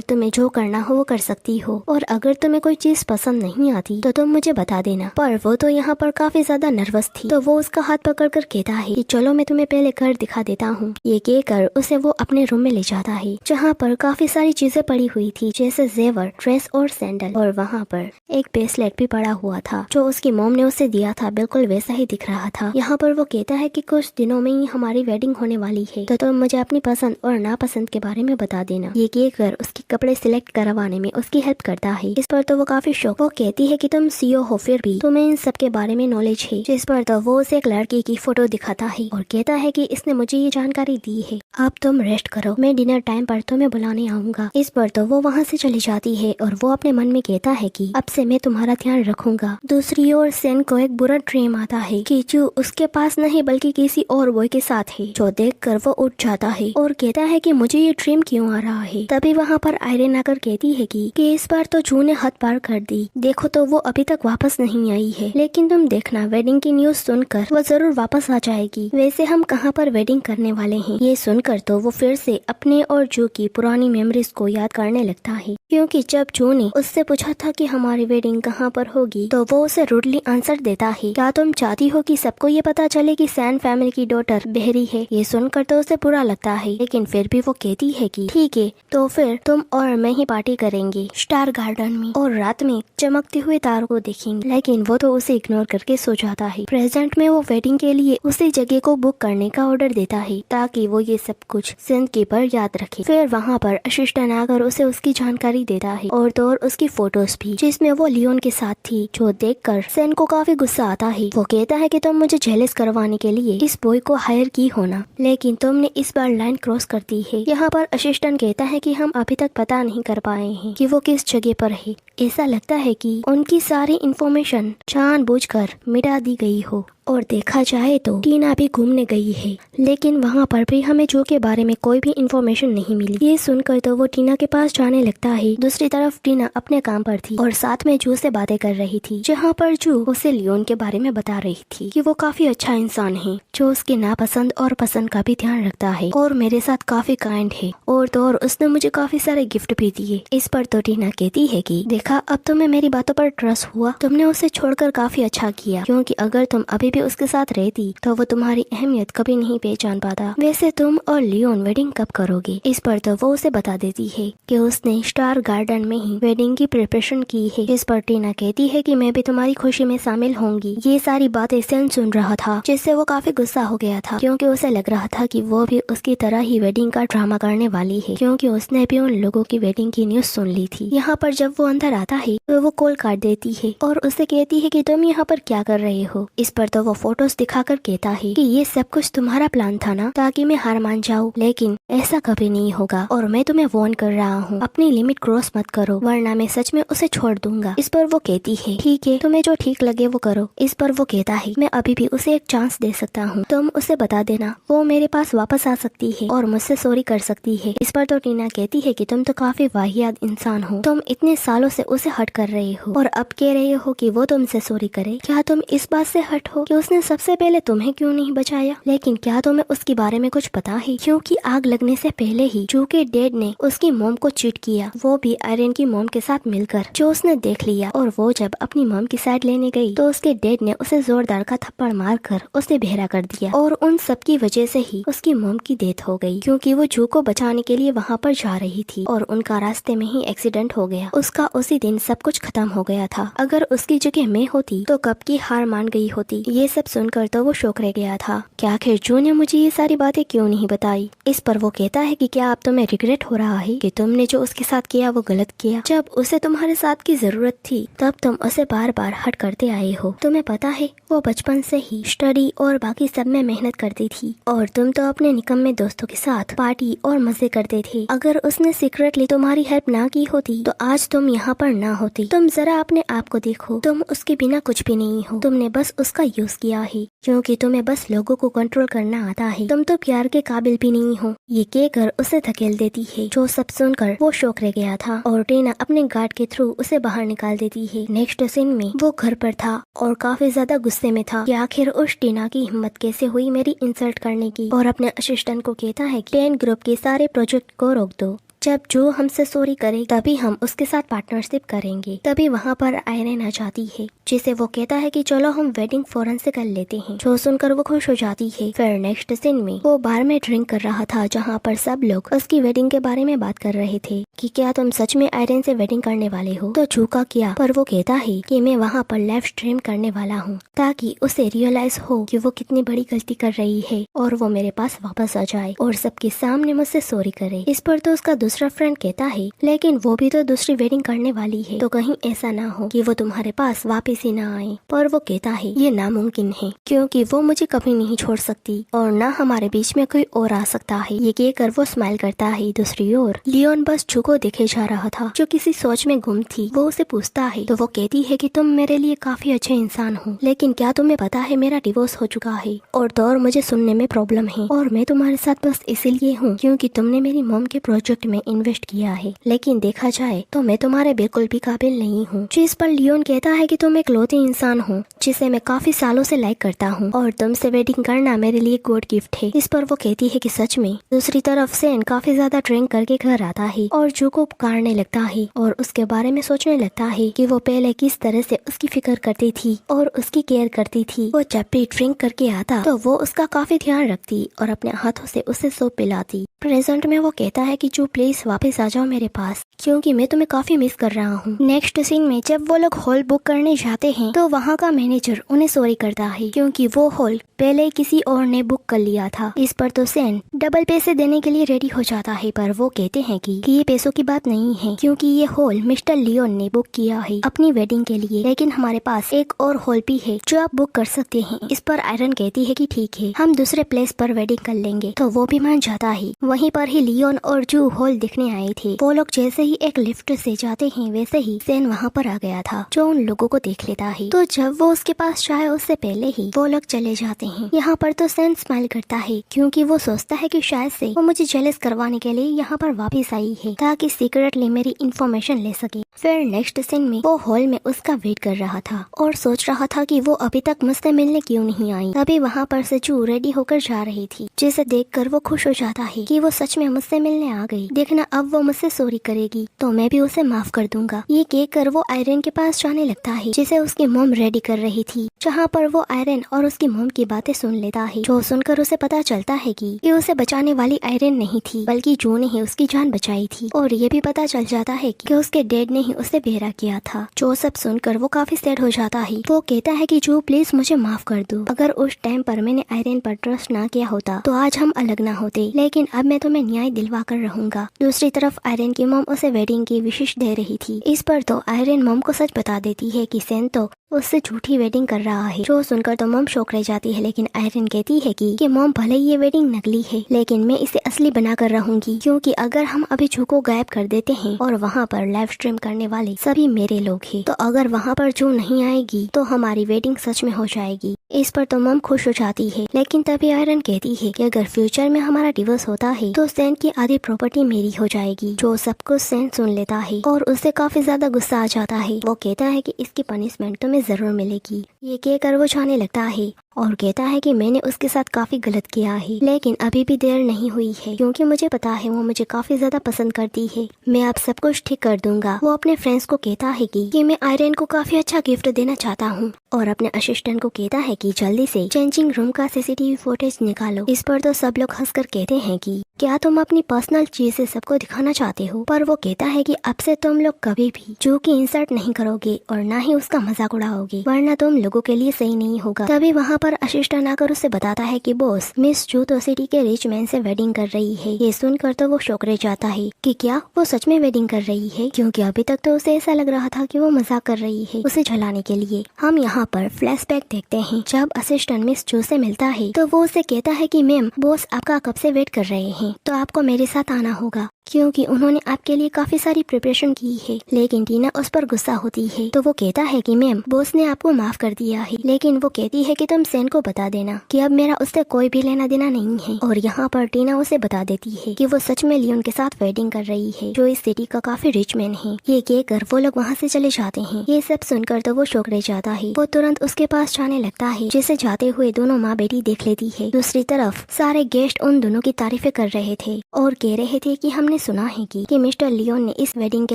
तुम्हें जो करना हो वो कर सकती हो और अगर तुम्हें कोई चीज पसंद नहीं आती तो तुम मुझे बता देना। पर वो तो यहाँ पर काफी ज्यादा नर्वस थी तो वो उसका हाथ पकड़ कर कहता है कि चलो मैं तुम्हें पहले घर दिखा देता हूँ। ये कहकर उसे वो अपने रूम में ले जाता है जहाँ पर काफी सारी चीजें पड़ी हुई थी जैसे जेवर, ड्रेस और सैंडल और वहाँ पर एक ब्रेसलेट भी पड़ा हुआ था जो उसकी मॉम ने उसे दिया था, बिल्कुल वैसा ही दिख रहा था। यहाँ पर वो कहता है कि कुछ दिनों में ही हमारी वेडिंग होने वाली है तो तुम मुझे अपनी पसंद और नापसंद के बारे में बता देना। ये कहकर उसके कपड़े सिलेक्ट करवाने में उसकी हेल्प करता है। इस पर तो वो काफी शौक। वो कहती है कि तुम सीईओ हो फिर भी तुम्हें इन सब के बारे में नॉलेज है। जिस पर तो वो उसे एक लड़की की फोटो दिखाता है और कहता है कि इसने मुझे ये जानकारी दी है, अब तुम रेस्ट करो, मैं डिनर टाइम पर तुम्हें बुलाने आऊंगा। इस पर तो वो वहाँ से चली जाती है और वो अपने मन में कहता है कि अब से मैं तुम्हारा ध्यान रखूंगा। दूसरी ओर सेन को एक बुरा ड्रीम आता है कि जो उसके पास नहीं बल्कि किसी और बॉय के साथ है जो देखकर वो उठ जाता है और कहता है कि मुझे ये ड्रीम क्यों आ रहा है। तभी वहाँ पर आयरन आकर कहती है कि इस बार तो जू ने हद पार कर दी, देखो तो वो अभी तक वापस नहीं आई है, लेकिन तुम देखना वेडिंग की न्यूज सुनकर वो जरूर वापस आ जाएगी। वैसे हम कहाँ पर वेडिंग करने वाले हैं। ये सुनकर तो वो फिर से अपने और जू की पुरानी मेमोरीज को याद करने लगता है क्योंकि जब जू ने उससे पूछा था कि हमारी वेडिंग कहाँ पर होगी तो वो उसे रूडली आंसर देता है, क्या तुम चाहती हो कि सबको ये पता चले कि सैन फैमिली की डॉटर बहरी है। ये सुनकर तो उसे बुरा लगता है लेकिन फिर भी वो कहती है कि ठीक है तो फिर तुम और मैं ही पार्टी करेंगे स्टार गार्डन में और रात में चमकते हुए तारों को देखेंगे। लेकिन वो तो उसे इग्नोर करके सो जाता है। प्रेजेंट में वो वेडिंग के लिए उसी जगह को बुक करने का ऑर्डर देता है ताकि वो ये सब कुछ सेन के पर याद रखे। फिर वहाँ पर असिस्टेंट आकर उसे उसकी जानकारी देता है और तो और उसकी फोटोज भी जिसमें वो लियोन के साथ थी जो देखकर सेन को काफी गुस्सा आता है। वो कहता है कि तुम मुझे जेलस करवाने के लिए इस बॉय को हायर की होना, लेकिन तुमने इस बार लाइन क्रॉस कर दी है। यहाँ पर असिस्टेंट कहता है कि हम अभी तक पता नहीं कर पाए हैं कि वो किस जगह पर है। ऐसा लगता है कि उनकी सारी इंफॉर्मेशन जानबूझकर मिटा दी गई हो और देखा जाए तो टीना भी घूमने गई है लेकिन वहाँ पर भी हमें जू के बारे में कोई भी इंफॉर्मेशन नहीं मिली। ये सुनकर तो वो टीना के पास जाने लगता है। दूसरी तरफ टीना अपने काम पर थी और साथ में जू से बातें कर रही थी जहाँ पर जू उसे लियोन के बारे में बता रही थी कि वो काफी अच्छा इंसान है जो उसके नापसंद और पसंद का भी ध्यान रखता है और मेरे साथ काफी काइंड है और तो और उसने मुझे काफी सारे गिफ्ट भी दिए। इस पर तो टीना कहती है कि देखा अब तुम्हें मेरी बातों पर ट्रस्ट हुआ, तुमने उसे छोड़कर काफी अच्छा किया क्योंकि अगर तुम अभी भी उसके साथ रहती तो वो तुम्हारी अहमियत कभी नहीं पहचान पाता। वैसे तुम और लियोन वेडिंग कब करोगे। इस पर तो वो उसे बता देती है कि उसने स्टार गार्डन में ही वेडिंग की प्रिपरेशन की है। इस पर टीना कहती है कि मैं भी तुम्हारी खुशी में शामिल होंगी। ये सारी बातें सेन सुन रहा था जिससे वो काफी गुस्सा हो गया था क्योंकि उसे लग रहा था कि वो भी उसकी तरह ही वेडिंग का ड्रामा करने वाली है क्योंकि उसने भी उन लोगों की वेडिंग की न्यूज सुन ली थी। यहाँ पर जब वो अंदर आता है तो वो कॉल काट देती है और उसे कहती है कि तुम यहाँ पर क्या कर रहे हो। इस पर तो वो फोटोज दिखाकर कहता है कि ये सब कुछ तुम्हारा प्लान था ना ताकि मैं हार मान जाऊँ, लेकिन ऐसा कभी नहीं होगा और मैं तुम्हें वार्न कर रहा हूँ अपनी लिमिट क्रॉस मत करो वरना मैं सच में उसे छोड़ दूंगा। इस पर वो कहती है ठीक है तुम्हें जो ठीक लगे वो करो। इस पर वो कहता है मैं अभी भी उसे एक चांस दे सकता हूँ, तुम उसे बता देना, वो मेरे पास वापस आ सकती है और मुझसे सॉरी कर सकती है। इस पर तो टीना कहती है कि तुम तो काफी वाहियात इंसान हो, तुम इतने सालों से उसे हर्ट कर रहे हो और अब कह रहे हो कि वो तुमसे सॉरी करे। क्या तुम इस बात से हर्ट हो कि उसने सबसे पहले तुम्हें क्यों नहीं बचाया। लेकिन क्या तुम्हें उसके बारे में कुछ पता है क्योंकि आग लगने से पहले ही जू के डैड ने उसकी मॉम को चीट किया, वो भी आयरन की मॉम के साथ मिलकर, जो उसने देख लिया और वो जब अपनी मॉम की साइड लेने गई तो उसके डैड ने उसे जोरदार का थप्पड़ मारकर उसे बहरा कर दिया और उन सब की वजह से ही उसकी मॉम की डेथ हो गई क्योंकि वो जू को बचाने के लिए वहाँ पर जा रही थी और उनका रास्ते में ही एक्सीडेंट हो गया। उसका उसी उसी दिन सब कुछ खत्म हो गया था। अगर उसकी जगह मैं होती तो कब की हार मान गई होती। ये सब सुनकर तो वो शौक रह गया था कि आखिर जू ने मुझे ये सारी बातें क्यों नहीं बताई। इस पर वो कहता है कि क्या अब तुम्हें रिग्रेट हो रहा है कि तुमने जो उसके साथ किया वो गलत किया। जब उसे तुम्हारे साथ की जरूरत थी तब तुम उसे बार बार हट करते आए हो। तुम्हें पता है वो बचपन से ही स्टडी और बाकी सब में मेहनत करती थी और तुम तो अपने निकम्मे दोस्तों के साथ पार्टी और मजे करते थे। अगर उसने सीक्रेटली तुम्हारी हेल्प ना की होती तो आज तुम यहाँ पर ना होती। तुम जरा अपने आप को देखो, तुम उसके बिना कुछ भी नहीं हो। तुमने बस उसका यूज किया है क्योंकि तुम्हें बस लोगों को कंट्रोल करना आता है। तुम तो प्यार के काबिल भी नहीं हो। ये कहकर उसे धकेल देती है। जो सब सुनकर वो शौक रह गया था और टीना अपने गार्ड के थ्रू उसे बाहर निकाल देती है। नेक्स्ट सीन में वो घर पर था और काफी ज्यादा गुस्से में था कि आखिर उस टीना की हिम्मत कैसे हुई मेरी इंसल्ट करने की, और अपने असिस्टेंट को कहता है कि 10 ग्रुप के सारे प्रोजेक्ट को रोक दो। जब जो हमसे सॉरी करे तभी हम उसके साथ पार्टनरशिप करेंगे। तभी वहाँ पर आयरन आ जाती है जिसे वो कहता है कि चलो हम वेडिंग फौरन से कर लेते हैं। जो सुनकर वो खुश हो जाती है। फिर नेक्स्ट सीन में वो बार में ड्रिंक कर रहा था जहाँ पर सब लोग उसकी वेडिंग के बारे में बात कर रहे थे कि क्या तुम सच में आयरन से वेडिंग करने वाले हो। तो झूका किया पर वो कहता है कि मैं वहाँ पर लाइव स्ट्रीम करने वाला हूँ ताकि उसे रियलाइज हो कि वो कितनी बड़ी गलती कर रही है और वो मेरे पास वापस आ जाए और सबके सामने मुझसे सॉरी करे। इस पर तो उसका दूसरा फ्रेंड कहता है लेकिन वो भी तो दूसरी वेडिंग करने वाली है, तो कहीं ऐसा ना हो कि वो तुम्हारे पास वापस ही ना आए। पर वो कहता है ये नामुमकिन है क्योंकि वो मुझे कभी नहीं छोड़ सकती और ना हमारे बीच में कोई और आ सकता है। ये कहकर वो स्माइल करता है। दूसरी ओर लियोन बस जू को देखे जा रहा था जो किसी सोच में गुम थी। वो उसे पूछता है तो वो कहती है कि तुम मेरे लिए काफी अच्छे इंसान हो, लेकिन क्या तुम्हें पता है मेरा डिवोर्स हो चुका है और मुझे सुनने में प्रॉब्लम है और मैं तुम्हारे साथ बस इसीलिए हूँ क्योंकि तुमने मेरी मॉम के प्रोजेक्ट में इन्वेस्ट किया है, लेकिन देखा जाए तो मैं तुम्हारे बिल्कुल भी काबिल नहीं हूँ। जिस पर लियोन कहता है कि तुम एक लौती इंसान हो जिसे मैं काफी सालों से लाइक करता हूँ और तुमसे वेडिंग करना मेरे लिए गुड गिफ्ट है। इस पर वो कहती है कि सच में। दूसरी तरफ सेन काफी ज्यादा ड्रिंक करके घर आता है और जू को पुकारने लगता है और उसके बारे में सोचने लगता है कि वो पहले किस तरह से उसकी फिक्र करती थी और उसकी केयर करती थी। वो जब भी ड्रिंक करके आता तो वो उसका काफी ध्यान रखती और अपने हाथों से उसे सूप पिलाती। प्रेजेंट में वो कहता है कि जू प्लीज वापस आ जाओ मेरे पास क्योंकि मैं तुम्हें काफी मिस कर रहा हूँ। नेक्स्ट सीन में जब वो लोग हॉल बुक करने जाते हैं तो वहाँ का मैनेजर उन्हें सॉरी करता है क्योंकि वो हॉल पहले किसी और ने बुक कर लिया था। इस पर तो सेन डबल पैसे देने के लिए रेडी हो जाता है पर वो कहते हैं कि ये पैसों की बात नहीं है क्योंकि ये हॉल मिस्टर लियोन ने बुक किया है अपनी वेडिंग के लिए, लेकिन हमारे पास एक और हॉल भी है जो आप बुक कर सकते हैं। इस पर आयरन कहती है कि ठीक है हम दूसरे प्लेस पर वेडिंग कर लेंगे, तो वो भी मान जाता है। वहीं पर ही लियोन और जू हॉल दिखने आए थे। वो लोग जैसे ही एक लिफ्ट से जाते हैं वैसे ही सेन वहाँ पर आ गया था जो उन लोगों को देख लेता है। तो जब वो उसके पास जाए उससे पहले ही वो लोग चले जाते हैं। यहाँ पर तो सेन स्माइल करता है क्योंकि वो सोचता है कि शायद से वो मुझे जेलस करवाने के लिए यहाँ पर वापस आई है ताकि सीक्रेटली मेरी इंफॉर्मेशन ले सके। फिर नेक्स्ट सीन में वो हॉल में उसका वेट कर रहा था और सोच रहा था कि वो अभी तक मुझसे मिलने क्यों नहीं आई। तभी वहाँ पर से जू रेडी होकर जा रही थी जिसे देखकर वो खुश हो जाता है कि वो सच में मुझसे मिलने आ गई। देखना अब वो मुझसे सॉरी करेगी तो मैं भी उसे माफ कर दूंगा। ये कहकर वो आयरन के पास जाने लगता है जिसे उसकी मॉम रेडी कर रही थी, जहाँ पर वो आयरन और उसकी मॉम की बातें सुन लेता है। जो सुनकर उसे पता चलता है कि उसे बचाने वाली आयरन नहीं थी बल्कि जू ने ही उसकी जान बचाई थी और ये भी पता चल जाता है कि उसके डैड ने ही उसे बेरा किया था। जो सब सुनकर वो काफी सैड हो जाता है। वो कहता है कि जू प्लीज मुझे माफ कर दो, अगर उस टाइम पर मैंने आयरन पर ट्रस्ट ना किया होता तो आज हम अलग ना होते, लेकिन अब मैं तुम्हें न्याय दिलवा कर रहूंगा। दूसरी तरफ आयरन की मॉम उसे वेडिंग की विशेष दे रही थी। इस पर तो आयरन मॉम को सच बता देती है कि सेन तो उससे झूठी वेडिंग कर रहा है। जो सुनकर तो मॉम शौक रह जाती है, लेकिन आयरन कहती है कि मॉम भले ही ये वेडिंग नकली है लेकिन मैं इसे असली बना कर रहूंगी क्योंकि अगर हम अभी जू को गायब कर देते हैं और वहाँ पर लाइव स्ट्रीम करने वाले सभी मेरे लोग हैं तो अगर वहाँ पर जू नहीं आएगी तो हमारी वेडिंग सच में हो जाएगी। इस पर तो मॉम खुश हो जाती है, लेकिन तभी आयरन कहती है कि अगर फ्यूचर में हमारा डिवोर्स होता है तो सेन की आधी प्रॉपर्टी मेरी हो जाएगी। जो सब कुछ सेन सुन लेता है और उसे काफी ज्यादा गुस्सा आ जाता है। वो कहता है कि इसकी पनिशमेंट तुम्हें जरूर मिलेगी। ये कहकर वो जाने लगता है और कहता है कि मैंने उसके साथ काफी गलत किया है, लेकिन अभी भी देर नहीं हुई है क्योंकि मुझे पता है वो मुझे काफी ज्यादा पसंद करती है। मैं अब सब कुछ ठीक कर दूंगा। वो अपने फ्रेंड्स को कहता है कि मैं आयरन को काफी अच्छा गिफ्ट देना चाहता हूँ और अपने असिस्टेंट को कहता है कि जल्दी से चेंजिंग रूम का सीसीटीवी फुटेज निकालो। इस पर तो सब लोग हंसकर कहते हैं कि क्या तुम अपनी पर्सनल चीजें सबको दिखाना चाहते हो, पर वो कहता है कि अब से तुम लोग कभी भी जू की इंसल्ट नहीं करोगे और ना ही उसका मजाक उड़ाओगे, वरना तुम लोगों के लिए सही नहीं होगा। तभी वहाँ पर असिस्टेंट आकर उसे बताता है कि बॉस मिस जू तो सिटी के रिच मैन से वेडिंग कर रही है। ये सुनकर तो वो शॉक रह जाता है कि क्या वो सच में वेडिंग कर रही है, क्योंकि अभी तक तो उसे ऐसा लग रहा था कि वो मजाक कर रही है उसे झलाने के लिए। हम यहाँ पर फ्लैशबैक देखते हैं। जब असिस्टेंट मिस जू से मिलता है तो वो उसे कहता है कि मैम बॉस आपका कब से वेट कर रहे हैं, तो आपको मेरे साथ आना होगा क्योंकि उन्होंने आपके लिए काफी सारी प्रिपरेशन की है। लेकिन टीना उस पर गुस्सा होती है तो वो कहता है कि मैम बॉस ने आपको माफ कर दिया है, लेकिन वो कहती है कि तुम सैन को बता देना कि अब मेरा उससे कोई भी लेना देना नहीं है। और यहाँ पर टीना उसे बता देती है कि वो सच में लियोन के साथ वेडिंग कर रही है, जो इस सिटी का काफी रिच मैन है। ये कहकर वो लोग वहाँ से चले जाते हैं। ये सब सुनकर तो वो शौक रह जाता है। वो तुरंत उसके पास जाने लगता है, जिसे जाते हुए दोनों माँ बेटी देख लेती है। दूसरी तरफ सारे गेस्ट उन दोनों की तारीफें कर रहे थे और कह रहे थे कि हमने सुना है कि मिस्टर लियोन ने इस वेडिंग के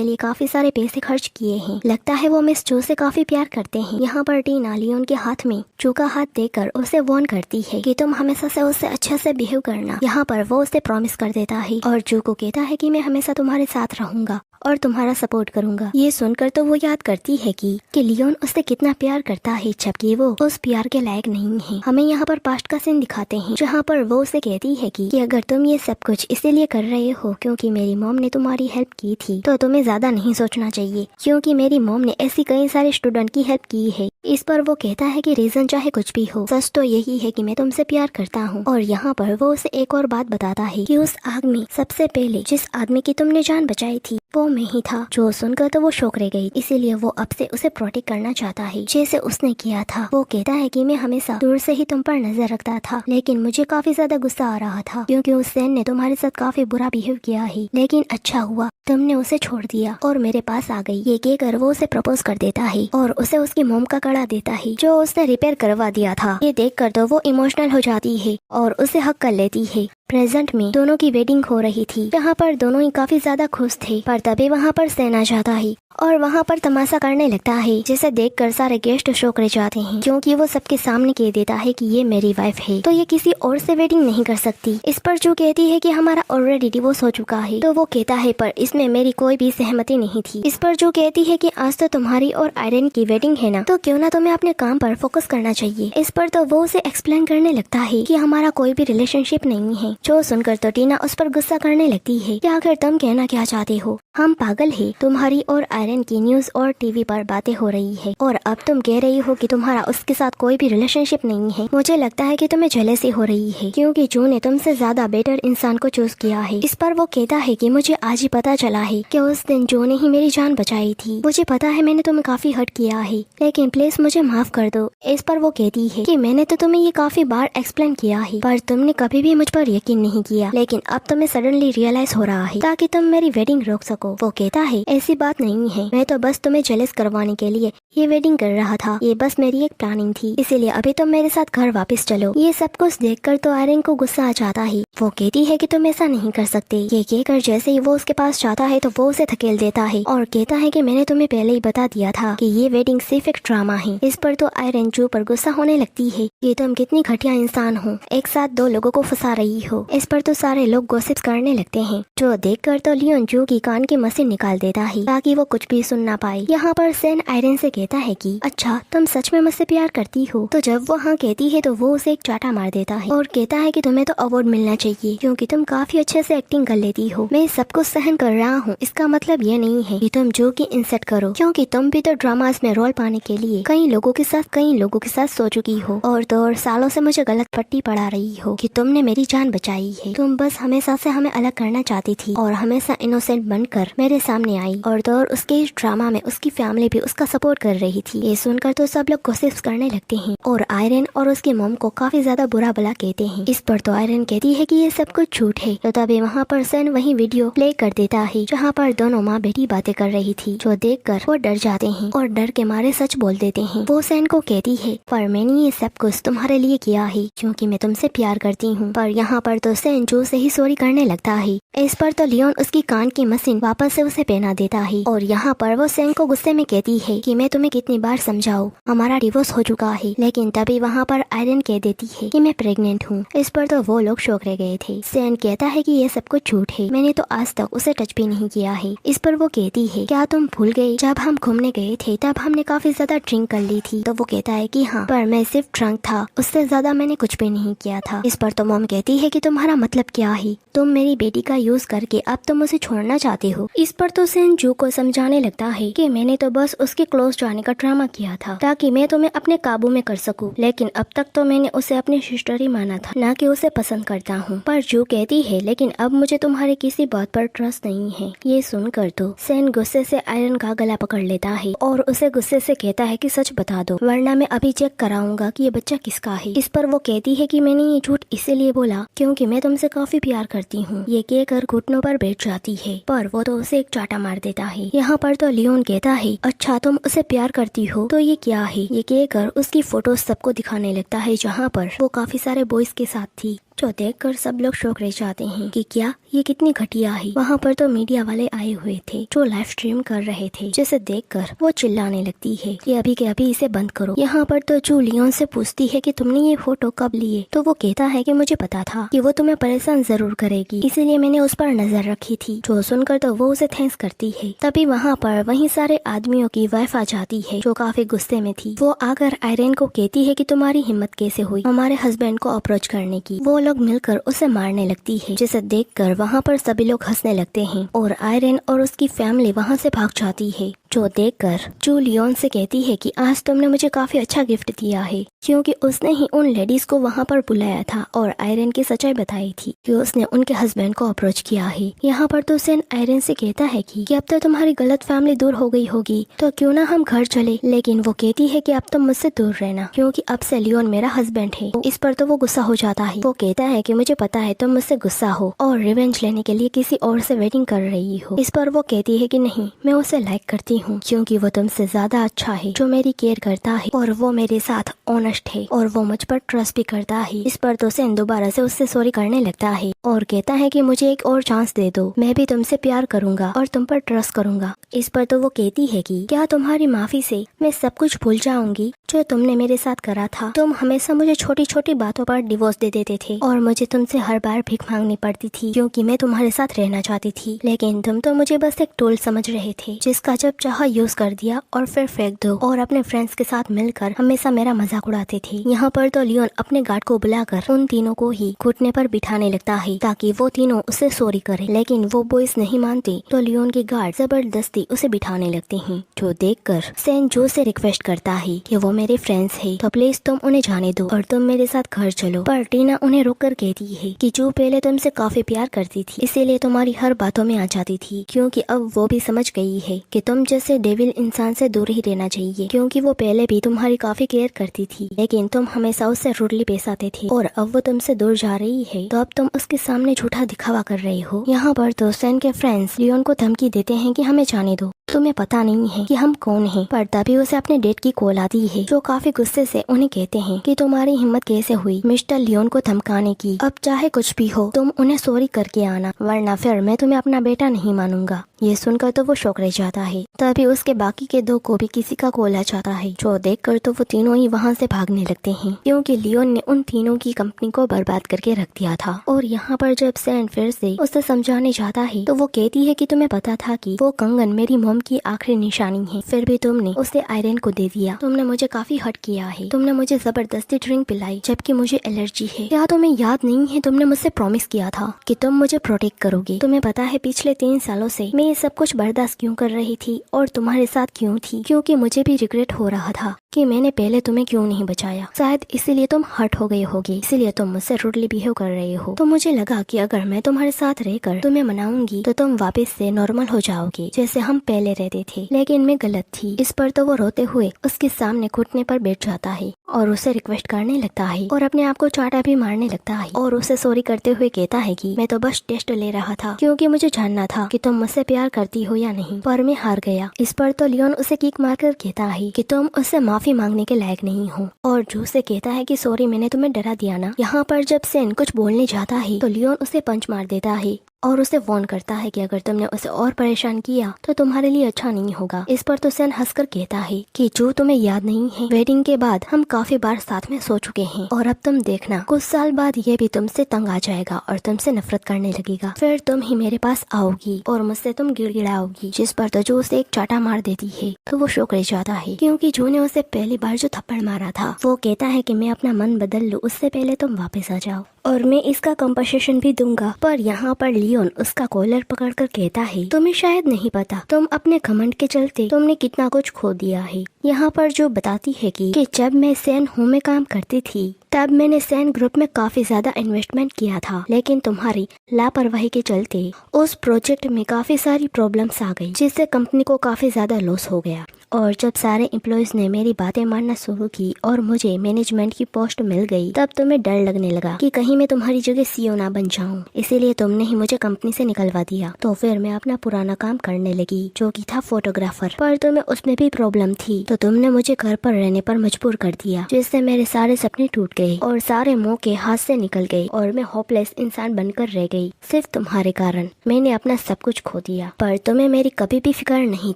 लिए काफी सारे पैसे खर्च किए हैं। लगता है वो मिस जू से काफी प्यार करते हैं। यहाँ पर टीना लियोन के हाथ में जू का हाथ देकर उसे वार्न करती है कि तुम हमेशा से उससे अच्छे से बिहेव करना। यहाँ पर वो उसे प्रॉमिस कर देता है और जू को कहता है कि मैं हमेशा तुम्हारे साथ रहूंगा और तुम्हारा सपोर्ट करूंगा। ये सुनकर तो वो याद करती है कि लियोन उससे कितना प्यार करता है, जबकि वो उस प्यार के लायक नहीं है। हमें यहाँ पर पास्ट का सीन दिखाते हैं, जहाँ पर वो उसे कहती है कि अगर तुम ये सब कुछ इसीलिए कर रहे हो क्योंकि मेरी मॉम ने तुम्हारी हेल्प की थी, तो तुम्हें ज्यादा नहीं सोचना चाहिए क्योंकि मेरी मॉम ने ऐसी कई सारे स्टूडेंट की हेल्प की है। इस पर वो कहता है कि रीजन चाहे कुछ भी हो, सच तो यही है कि मैं तुमसे प्यार करता हूँ। और यहाँ पर वो उसे एक और बात बताता है कि उस आग में सबसे पहले जिस आदमी की तुमने जान बचाई थी वो मैं ही था। जो सुनकर तो वो शौक रह गई, इसीलिए वो अब से उसे प्रोटेक्ट करना चाहता है जैसे उसने किया था। वो कहता है कि मैं हमेशा दूर से ही तुम पर नजर रखता था, लेकिन मुझे काफी ज्यादा गुस्सा आ रहा था क्योंकि उस सैन ने तुम्हारे साथ काफी बुरा बिहेव किया है, लेकिन अच्छा हुआ तुमने उसे छोड़ दिया और मेरे पास आ गई। ये कहकर वो उसे प्रपोज कर देता है और उसे उसकी मोम का कड़ा देता है जो उसने रिपेयर करवा दिया था। ये देखकर तो वो इमोशनल हो जाती है और उसे हक कर लेती है। प्रेजेंट में दोनों की वेडिंग हो रही थी, जहाँ पर दोनों ही काफी ज्यादा खुश थे, पर तभी वहाँ पर सैन आ जाता है और वहाँ पर तमाशा करने लगता है, जिसे देखकर सारे गेस्ट शौक रह जाते हैं क्योंकि वो सबके सामने कह देता है कि ये मेरी वाइफ है तो ये किसी और से वेडिंग नहीं कर सकती। इस पर जो कहती है कि हमारा ऑलरेडी डिवोर्स हो चुका है, तो वो कहता है पर इसमें मेरी कोई भी सहमति नहीं थी। इस पर जो कहती है कि आज तो तुम्हारी और आयरन की वेडिंग है ना, तो क्यों ना तुम्हें अपने काम पर फोकस करना चाहिए। इस पर तो वो उसे एक्सप्लेन करने लगता है कि हमारा कोई भी रिलेशनशिप नहीं है। जो सुनकर तो टीना उस पर गुस्सा करने लगती है कि आखिर तुम कहना क्या चाहते हो, हम पागल है, तुम्हारी और आयरन की न्यूज और टीवी पर बातें हो रही है और अब तुम कह रही हो कि तुम्हारा उसके साथ कोई भी रिलेशनशिप नहीं है। मुझे लगता है कि तुम्हें जेलसी हो रही है क्योंकि जो ने तुमसे ज्यादा बेटर इंसान को चूज किया है। इस पर वो कहता है कि मुझे आज ही पता चला है कि उस दिन जो ने ही मेरी जान बचाई थी। मुझे पता है मैंने तुम्हें काफी हर्ट किया है, लेकिन प्लीज मुझे माफ कर दो। इस पर वो कहती है कि मैंने तो तुम्हें ये काफी बार एक्सप्लेन किया है, पर तुमने कभी भी मुझ पर यकीन नहीं किया, लेकिन अब तुम्हें सडनली रियलाइज हो रहा है ताकि तुम मेरी वेडिंग रोक सको। वो कहता है ऐसी बात नहीं है, मैं तो बस तुम्हें जेलस करवाने के लिए ये वेडिंग कर रहा था, ये बस मेरी एक प्लानिंग थी, इसीलिए अभी तुम मेरे साथ घर वापस चलो। ये सब कुछ देखकर तो आयरन को गुस्सा आ जाता है। वो कहती है कि तुम ऐसा नहीं कर सकते। ये कहकर जैसे ही वो उसके पास जाता है तो वो उसे धकेल देता है और कहता है कि मैंने तुम्हें पहले ही बता दिया था कि ये वेडिंग सिर्फ एक ड्रामा है। इस पर तो आयरन जू पर गुस्सा होने लगती है कि तुम कितनी घटिया इंसान हो, एक साथ दो लोगों को फंसा रही हो। इस पर तो सारे लोग गॉसिप्स करने लगते हैं, जो देखकर तो लियोन जू की कान की मशीन निकाल देता है ताकि वो कुछ भी सुन ना पाए। यहाँ पर सैन आयरन से कहता है कि अच्छा तुम सच में मुझसे प्यार करती हो, तो जब वो हाँ कहती है तो वो उसे एक चाटा मार देता है और कहता है कि तुम्हें तो अवार्ड मिलना चाहिए क्योंकि तुम काफी अच्छे से एक्टिंग कर लेती हो। मैं सब कुछ सहन कर रहा हूँ, इसका मतलब ये नहीं है कि तुम जो की इंसल्ट करो, क्योंकि तुम भी तो ड्रामास में रोल पाने के लिए कई लोगों के साथ सो चुकी हो और तो और सालों से मुझे गलत पट्टी पढ़ा रही हो कि तुमने मेरी जान बचाई है। तुम बस हमेशा से हमें अलग करना चाहती थी और हमेशा इनोसेंट बनकर मेरे सामने आई और तो और उसके उसके इस ड्रामा में उसकी फैमिली भी उसका सपोर्ट कर रही थी। ये सुनकर तो सब लोग गॉसिप्स करने लगते हैं और आयरन और उसकी मॉम को काफी ज्यादा बुरा भला कहते हैं। इस पर तो आयरन कहती है कि ये सब कुछ झूठ है। तो तभी वहाँ पर सैन वही वीडियो प्ले कर देता है जहाँ पर दोनों माँ बेटी बातें कर रही थी, जो देखकर वो डर जाते हैं और डर के मारे सच बोल देते हैं। वो सैन को कहती है, पर मैंने ये सब कुछ तुम्हारे लिए किया है क्योंकि मैं तुमसे प्यार करती हूँ। पर यहाँ पर तो सैन जो से ही सॉरी करने लगता है। इस पर तो लियोन उसकी कान की मशीन वापस से उसे पहना देता है और यहाँ पर वो सैन को गुस्से में कहती है कि मैं तुम्हें कितनी बार समझाऊं, हमारा डिवोर्स हो चुका है। लेकिन तभी वहाँ पर आयरन कह देती है कि मैं प्रेग्नेंट हूँ। इस पर तो वो लोग शौक रह गए थे। सैन कहता है कि ये सब कुछ झूठ है, मैंने तो आज तक उसे टच भी नहीं किया है। इस पर वो कहती है, क्या तुम भूल गए जब हम घूमने गए थे तब हमने काफी ज्यादा ड्रिंक कर ली थी? तो वो कहता है कि हाँ, पर मैं सिर्फ ड्रंक था, उससे ज्यादा मैंने कुछ भी नहीं किया था। इस पर तो मॉम कहती है कि तुम्हारा मतलब क्या है, तुम मेरी बेटी का यूज करके अब तुम उसे छोड़ना चाहते हो। इस पर तो सैन जू को समझाने लगता है कि मैंने तो बस उसके क्लोज जाने का ड्रामा किया था ताकि मैं तुम्हें अपने काबू में कर सकूं, लेकिन अब तक तो मैंने उसे अपनी सिस्टर ही माना था, ना कि उसे पसंद करता हूँ। पर जू कहती है, लेकिन अब मुझे तुम्हारी किसी बात पर ट्रस्ट नहीं है। ये सुनकर तो सैन गुस्से से आयरन का गला पकड़ लेता है और उसे गुस्से से कहता है कि सच बता दो, वरना मैं अभी चेक कराऊंगा कि ये बच्चा किसका है। इस पर वो कहती है कि मैंने ये झूठ इसीलिए बोला क्योंकि मैं तुमसे काफी प्यार करती हूँ। ये कहकर घुटनों पर बैठ जाती है, पर वो तो उसे एक चाटा मार देता है। यहाँ पर तो लियोन कहता है, अच्छा तुम उसे प्यार करती हो तो ये क्या है? ये कहकर उसकी फोटो सबको दिखाने लगता है जहाँ पर वो काफी सारे बॉयज के साथ थी, जो देखकर सब लोग शौक रह जाते हैं कि क्या ये कितनी घटिया है। वहाँ पर तो मीडिया वाले आए हुए थे जो लाइव स्ट्रीम कर रहे थे, जिसे देखकर वो चिल्लाने लगती है कि अभी के अभी इसे बंद करो। यहाँ पर तो जू लियोन से पूछती है कि तुमने ये फोटो कब लिए? तो वो कहता है कि मुझे पता था कि वो तुम्हें परेशान जरूर करेगी, इसीलिए मैंने उस पर नजर रखी थी। जो सुनकर तो वो उसे थैंक्स करती है। तभी वहाँ पर वही सारे आदमियों की वाइफ आ जाती है जो काफी गुस्से में थी। वो आकर आयरन को कहती है कि तुम्हारी हिम्मत कैसे हुई हमारे हस्बैंड को अप्रोच करने की? वो लोग मिलकर उसे मारने लगती है, जिसे देखकर वहाँ पर सभी लोग हंसने लगते हैं और आयरन और उसकी फैमिली वहाँ से भाग जाती है। जो देखकर जू लियोन से कहती है कि आज तुमने मुझे काफी अच्छा गिफ्ट दिया है, क्योंकि उसने ही उन लेडीज को वहाँ पर बुलाया था और आयरन की सच्चाई बताई थी कि उसने उनके हस्बैंड को अप्रोच किया है। यहाँ पर तो सैन आयरन से कहता है कि अब तो तुम्हारी गलत फैमिली दूर हो गई होगी, तो क्यों ना हम घर चले। लेकिन वो कहती है कि अब तुम मुझसे दूर रहना, क्योंकि अब से लियोन मेरा हस्बैंड है। इस पर तो वो गुस्सा हो जाता है। वो कहता है कि मुझे पता है तुम मुझसे गुस्सा हो और रिवेंज लेने के लिए किसी और से वेटिंग कर रही हो। इस पर वो कहती है कि नहीं, मैं उसे लाइक करती हूँ क्योंकि वो तुमसे ज्यादा अच्छा है, जो मेरी केयर करता है और वो मेरे साथ ऑनेस्ट है और वो मुझ पर ट्रस्ट भी करता है। इस पर तो सैन दोबारा से उससे सॉरी करने लगता है और कहता है कि मुझे एक और चांस दे दो, मैं भी तुमसे प्यार करूंगा और तुम पर ट्रस्ट करूंगा। इस पर तो वो कहती है कि क्या तुम्हारी माफी से मैं सब कुछ भूल जाऊंगी जो तुमने मेरे साथ करा था? तुम हमेशा मुझे छोटी छोटी बातों पर डिवोर्स दे देते थे और मुझे तुमसे हर बार भीख मांगनी पड़ती थी क्योंकि मैं तुम्हारे साथ रहना चाहती थी, लेकिन तुम तो मुझे बस एक टूल समझ रहे थे जिसका जब चाहा यूज कर दिया और फिर फेंक दो और अपने फ्रेंड्स के साथ मिलकर हमेशा मेरा मजाक उड़ाते थे। यहाँ पर तो लियोन अपने गार्ड को बुलाकर उन तीनों को ही घुटने पर बिठाने लगता है ताकि वो तीनों उसे सॉरी करे, लेकिन वो बॉयज नहीं मानते तो लियोन के गार्ड जबरदस्ती उसे बिठाने लगते हैं। जो देखकर सैन जो से रिक्वेस्ट करता है कि वो मेरे फ्रेंड्स है तो प्लीज तुम उन्हें जाने दो और तुम मेरे साथ घर चलो। पर टीना उन्हें रोक कर कहती है कि जो पहले तुमसे काफी प्यार करती थी, इसीलिए तुम्हारी हर बातों में आ जाती थी, क्योंकि अब वो भी समझ गई है कि तुम जैसे डेविल इंसान से दूर ही रहना चाहिए, क्योंकि वो पहले भी तुम्हारी काफी केयर करती थी लेकिन तुम हमेशा उससे रूडली पेश आते थे और अब वो तुमसे दूर जा रही है तो अब तुम उसके सामने झूठा दिखावा कर रहे हो। यहाँ पर तो सैन के फ्रेंड्स लियोन को धमकी देते हैं कि हमें जाने दो, तुम्हें पता नहीं है कि हम कौन हैं। पर तभी उसे अपने डेट की कॉल आती है जो काफी गुस्से से उन्हें कहते हैं कि तुम्हारी हिम्मत कैसे हुई मिस्टर लियोन को धमकाने की, अब चाहे कुछ भी हो तुम उन्हें सॉरी करके आना, वरना फिर मैं तुम्हें अपना बेटा नहीं मानूंगा। ये सुनकर तो वो शौक रह जाता है। तभी उसके बाकी के दो को भी किसी का कॉल आ जाता है, जो देखकर तो वो तीनों ही वहाँ से भागने लगते हैं क्योंकि लियोन ने उन तीनों की कंपनी को बर्बाद करके रख दिया था। और यहाँ पर जब सैन फिर से उसे समझाने जाता है तो वो कहती है कि तुम्हें पता था कि वो कंगन मेरी मॉम की आखिरी निशानी है, फिर भी तुमने उसे आयरन को दे दिया। तुमने मुझे काफी हर्ट किया है, तुमने मुझे जबरदस्ती ड्रिंक पिलाई जबकि मुझे एलर्जी है। क्या तुम्हें याद नहीं है तुमने मुझसे प्रॉमिस किया था कि तुम मुझे प्रोटेक्ट करोगे? तुम्हें पता है पिछले 3 सालों से मैं ये सब कुछ बर्दाश्त क्यों कर रही थी और तुम्हारे साथ क्यों थी? क्योंकि मुझे भी रिग्रेट हो रहा था कि मैंने पहले तुम्हें क्यों नहीं बचाया। शायद इसीलिए तुम हर्ट हो गई होगी, इसीलिए तुम मुझसे रूडली बिहेव कर रही हो। तो मुझे लगा कि अगर मैं तुम्हारे साथ रहकर तुम्हें मनाऊंगी तो तुम वापस से नॉर्मल हो जाओगी जैसे हम पहले रहते थे। लेकिन मैं गलत थी। इस पर तो वो रोते हुए उसके सामने घुटने पर बैठ जाता है और उसे रिक्वेस्ट करने लगता है और अपने आप को चाटा भी मारने लगता है और उसे सॉरी करते हुए कहता है कि मैं तो बस टेस्ट ले रहा था क्योंकि मुझे जानना था कि तुम मुझसे प्यार करती हो या नहीं, पर मैं हार गया। इस पर तो लियोन उसे किक मारकर कहता है कि तुम उससे माफी मांगने के लायक नहीं हो और जू से कहता है कि सॉरी मैंने तुम्हें डरा दिया ना। यहाँ पर जब सेन कुछ बोलने जाता है तो लियोन उसे पंच मार देता है और उसे वार्न करता है कि अगर तुमने उसे और परेशान किया तो तुम्हारे लिए अच्छा नहीं होगा। इस पर तो सेन हंसकर कहता है कि जो तुम्हें याद नहीं है, वेडिंग के बाद हम काफी बार साथ में सो चुके हैं और अब तुम देखना कुछ साल बाद ये भी तुमसे तंग आ जाएगा और तुमसे नफरत करने लगेगा। फिर तुम ही मेरे पास आओगी और मुझसे तुम गिड़गिड़ाओगी। जिस पर तो जो उसे एक चाटा मार देती है तो वो शौक रह जाता है क्योंकि जो ने उसे पहली बार जो थप्पड़ मारा था वो कहता है कि मैं अपना मन बदल लूं उससे पहले तुम वापस आ जाओ और मैं इसका कंपनसेशन भी दूंगा। पर यहाँ पर लियोन उसका कॉलर पकड़कर कहता है तुम्हें शायद नहीं पता तुम अपने घमंड के चलते तुमने कितना कुछ खो दिया है। यहाँ पर जो बताती है कि जब मैं सैन होम में काम करती थी तब मैंने सैन ग्रुप में काफी ज्यादा इन्वेस्टमेंट किया था, लेकिन तुम्हारी लापरवाही के चलते उस प्रोजेक्ट में काफी सारी प्रॉब्लम्स आ गई जिससे कंपनी को काफी ज्यादा लॉस हो गया। और जब सारे एम्प्लॉयज ने मेरी बातें मानना शुरू की और मुझे मैनेजमेंट की पोस्ट मिल गई तब तुम्हें डर लगने लगा कि कहीं मैं तुम्हारी जगह सीईओ ना बन जाऊं, इसीलिए तुमने ही मुझे कंपनी से निकलवा दिया। तो फिर मैं अपना पुराना काम करने लगी जो कि था फोटोग्राफर, पर तुम्हें उसमें भी प्रॉब्लम थी तो तुमने मुझे घर पर रहने पर मजबूर कर दिया जिससे मेरे सारे सपने टूट गए और सारे मौके हाथ से निकल गए और मैं होपलेस इंसान बनकर रह गई। सिर्फ तुम्हारे कारण मैंने अपना सब कुछ खो दिया, पर तुम्हें मेरी कभी भी फिक्र नहीं